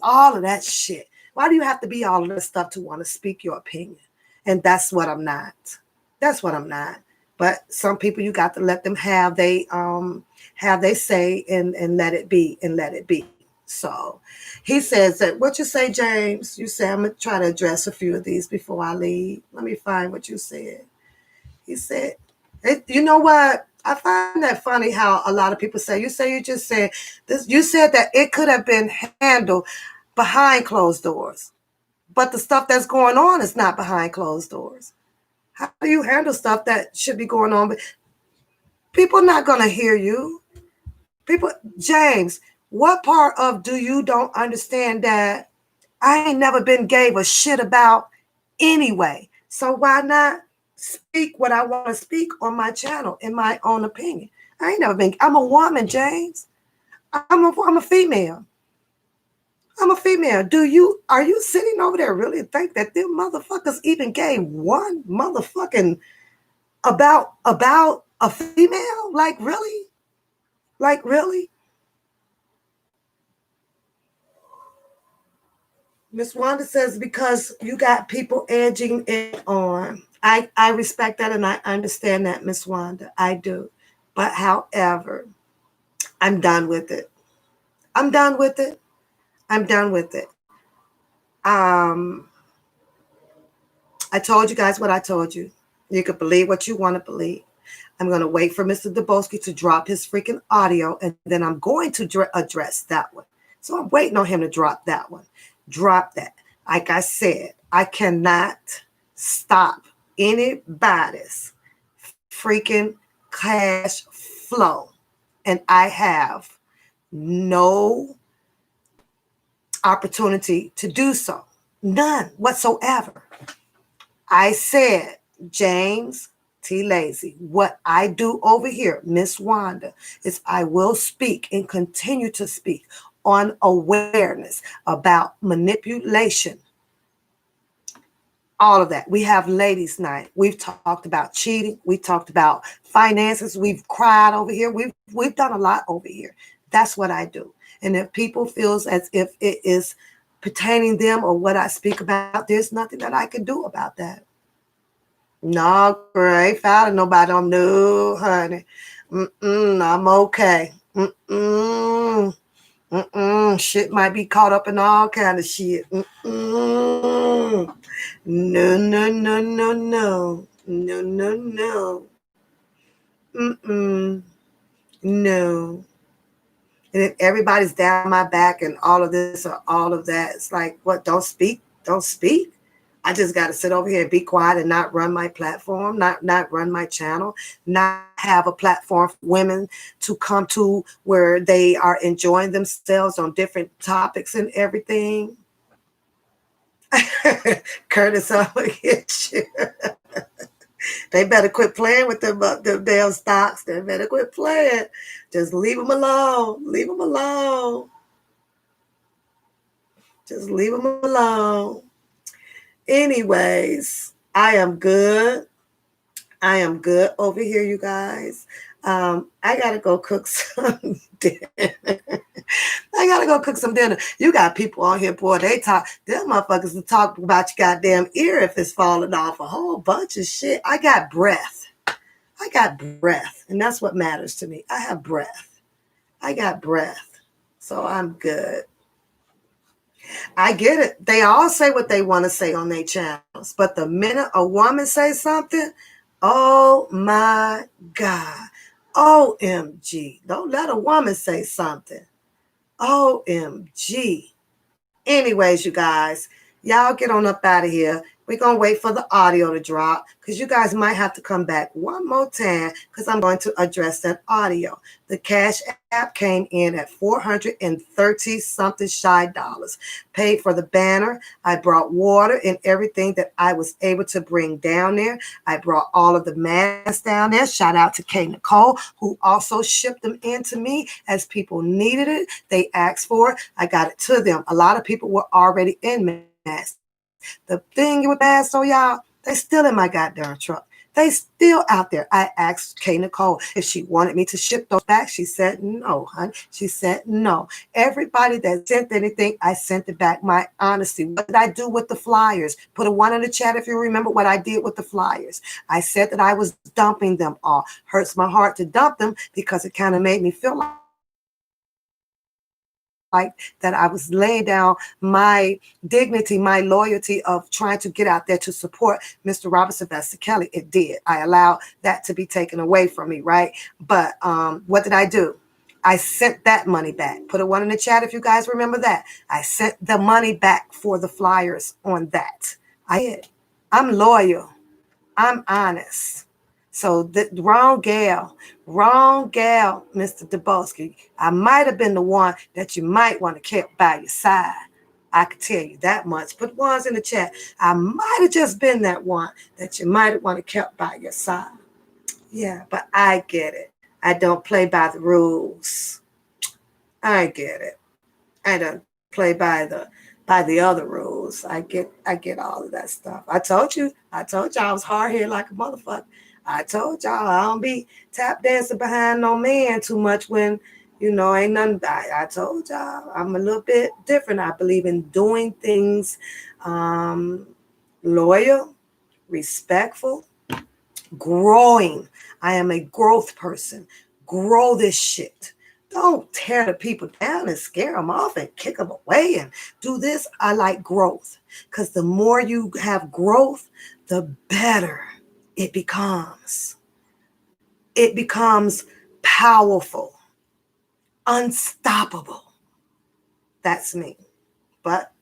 all of that shit. Why do you have to be all of this stuff to want to speak your opinion? And that's what I'm not. That's what I'm not. But some people, you got to let them have they say and let it be and let it be. So he says that, what you say, James? You say, I'm going to try to address a few of these before I leave. Let me find what you said. He said, you know what? I find that funny how a lot of people say, you just said this, you said that it could have been handled behind closed doors, but the stuff that's going on is not behind closed doors. How do you handle stuff that should be going on? But people are not going to hear you. People, James, what part of do you don't understand that I ain't never been gave a shit about anyway? So why not speak what I want to speak on my channel in my own opinion? I ain't never been. I'm a woman, James. I'm a female. I'm a female. Are you sitting over there really think that them motherfuckers even gave one motherfucking about a female? Like really? Like really? Miss Wanda says, because you got people edging it on. I respect that and I understand that, Miss Wanda. I do. But however, I'm done with it. I'm done with it. I'm done with it. I told you guys what I told you. You could believe what you want to believe. I'm going to wait for Mr. Dubowski to drop his freaking audio, and then I'm going to address that one. So I'm waiting on him to drop that one. Drop that. Like I said, I cannot stop anybody's freaking cash flow. And I have no opportunity to do so. None whatsoever. I said, James T. Lazy, what I do over here, Miss Wanda, is I will speak and continue to speak on awareness about manipulation. All of that. We have ladies' night. We've talked about cheating. We talked about finances. We've cried over here. We've done a lot over here. That's what I do. And if people feels as if it is pertaining them or what I speak about, there's nothing that I can do about that. No, girl, I ain't fouling nobody. No, honey. I'm okay. Shit might be caught up in all kind of shit. No, no, no, no, no. No, no, no. No. And if everybody's down my back and all of this or all of that, it's like, what, don't speak? Don't speak? I just got to sit over here and be quiet and not run my platform, not run my channel, not have a platform for women to come to where they are enjoying themselves on different topics and everything. Curtis, I'm going to get you. They better quit playing with them damn stocks. They better quit playing. Just leave them alone. Leave them alone. Just leave them alone. Anyways, I am good. I am good over here, you guys. I gotta go cook some dinner. I gotta go cook some dinner. You got people on here, boy. They talk. Them motherfuckers will talk about your goddamn ear if it's falling off. A whole bunch of shit. I got breath. I got breath, and that's what matters to me. I have breath. I got breath, so I'm good. I get it. They all say what they want to say on their channels, but the minute a woman says something, oh my God, OMG. Don't let a woman say something. OMG. Anyways, you guys, y'all get on up out of here. We're going to wait for the audio to drop because you guys might have to come back one more time because I'm going to address that audio. The Cash App came in at 430 something shy dollars. Paid for the banner. I brought water and everything that I was able to bring down there. I brought all of the masks down there. Shout out to Kay Nicole, who also shipped them in to me as people needed it. They asked for it. I got it to them. A lot of people were already in masks. The thing with masks, so y'all, they still in my goddamn truck. They still out there. I asked Kay Nicole if she wanted me to ship those back. She said no, honey. She said no. Everybody that sent anything, I sent it back. My honesty. What did I do with the flyers? Put a 1 in the chat if you remember what I did with the flyers. I said that I was dumping them all. Hurts my heart to dump them because it kind of made me feel like that I was laying down my dignity, my loyalty of trying to get out there to support Mr. Robert Sylvester Kelly. It did. I allowed that to be taken away from me, right? But what did I do? I sent that money back. Put a 1 in the chat if you guys remember that. I sent the money back for the flyers on that. I did. I'm loyal. I'm honest. So the wrong gal, Mr. Dubowski. I might have been the one that you might want to keep by your side. I could tell you that much. Put 1s in the chat. I might have just been that one that you might have want to keep by your side. Yeah, but I get it. I don't play by the rules. I get it. I don't play by the other rules. I get all of that stuff. I told you I was hard headed like a motherfucker. I told y'all I don't be tap dancing behind no man too much when, ain't nothing. I told y'all I'm a little bit different. I believe in doing things loyal, respectful, growing. I am a growth person. Grow this shit. Don't tear the people down and scare them off and kick them away and do this. I like growth because the more you have growth, the better it becomes. It becomes powerful, unstoppable. That's me. But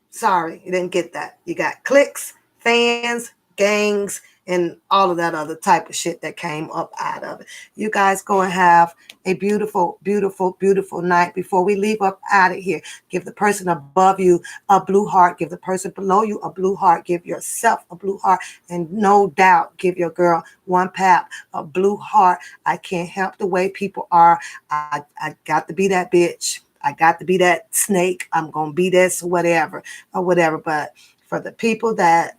sorry, you didn't get that. You got clicks, fans, gangs, and all of that other type of shit that came up out of it. You guys go and have a beautiful, beautiful, beautiful night. Before we leave up out of here, give the person above you a blue heart. Give the person below you a blue heart. Give yourself a blue heart. And no doubt, give your girl one pap, a blue heart. I can't help the way people are. I got to be that bitch. I got to be that snake. I'm going to be this or whatever. But for the people that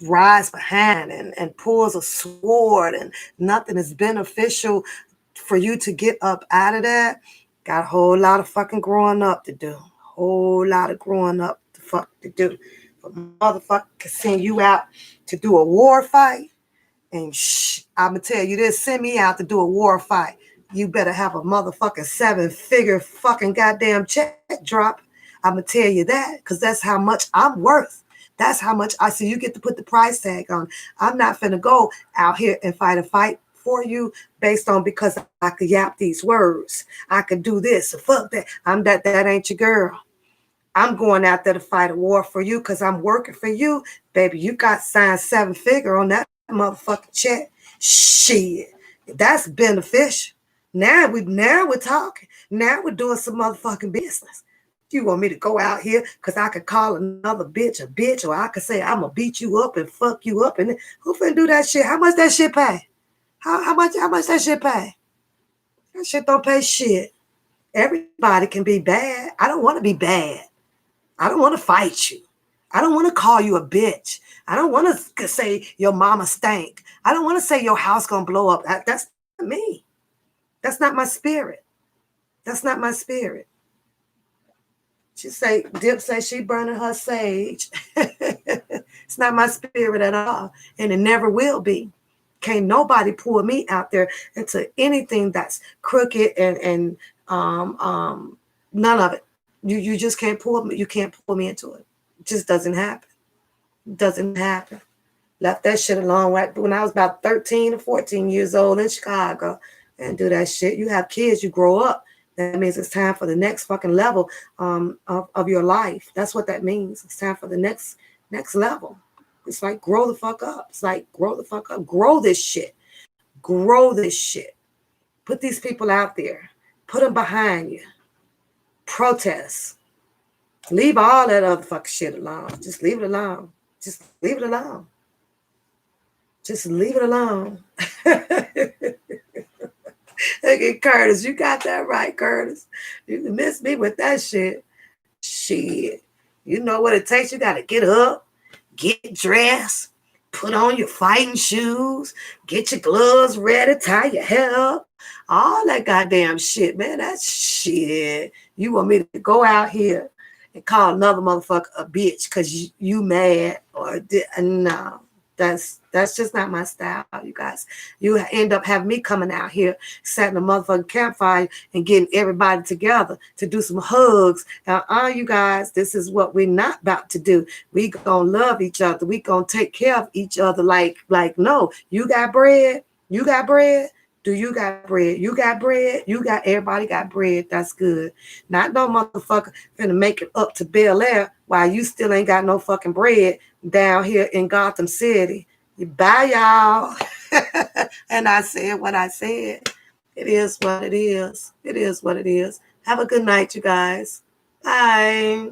rise behind and pulls a sword and nothing is beneficial for you to get up out of that, got a whole lot of fucking growing up to do. whole lot of growing up the fuck to do. But motherfucker can send you out to do a war fight. And I'ma tell you this, send me out to do a war fight. You better have a motherfucking 7-figure fucking goddamn check drop. I'ma tell you that, because that's how much I'm worth. That's how much I see. You get to put the price tag on. I'm not finna go out here and fight a fight for you based on because I could yap these words. I could do this. Fuck that. That ain't your girl. I'm going out there to fight a war for you because I'm working for you. Baby, you got signed 7-figure on that motherfucking check. Shit. That's beneficial. Now we're talking. Now we're doing some motherfucking business. You want me to go out here because I could call another bitch a bitch, or I could say I'm gonna beat you up and fuck you up, and who finna do that shit? How much that shit pay? How much that shit pay? That shit don't pay shit. Everybody can be bad. I don't want to be bad. I don't want to fight you. I don't want to call you a bitch. I don't want to say your mama stank. I don't want to say your house gonna blow up. That's not me. That's not my spirit. That's not my spirit. Dip says she burning her sage. It's not my spirit at all. And it never will be. Can't nobody pull me out there into anything that's crooked and none of it. You just can't pull me. You can't pull me into it. It just doesn't happen. It doesn't happen. Left that shit alone right when I was about 13 or 14 years old in Chicago and do that shit. You have kids, you grow up. That means it's time for the next fucking level of your life. That's what that means. It's time for the next level. It's like grow the fuck up. It's like grow the fuck up. Grow this shit. Grow this shit. Put these people out there. Put them behind you. Protest. Leave all that other fucking shit alone. Just leave it alone. Just leave it alone. Just leave it alone. Okay, Curtis, you got that right, Curtis. You can miss me with that shit. Shit. You know what it takes. You got to get up, get dressed, put on your fighting shoes, get your gloves ready, tie your hair up, all that goddamn shit, man. That's shit. You want me to go out here and call another motherfucker a bitch because you mad or no. That's just not my style, you guys. You end up having me coming out here, setting a motherfucking campfire and getting everybody together to do some hugs. Now, you guys, this is what we're not about to do. We gonna love each other. We gonna take care of each other like no, you got bread? You got bread? Do you got bread? You got bread? Everybody got bread. That's good. Not no motherfucker finna make it up to Bel Air while you still ain't got no fucking bread down here in Gotham City. Bye, y'all. And I said what I said. It is what it is. It is what it is. Have a good night, you guys. Bye.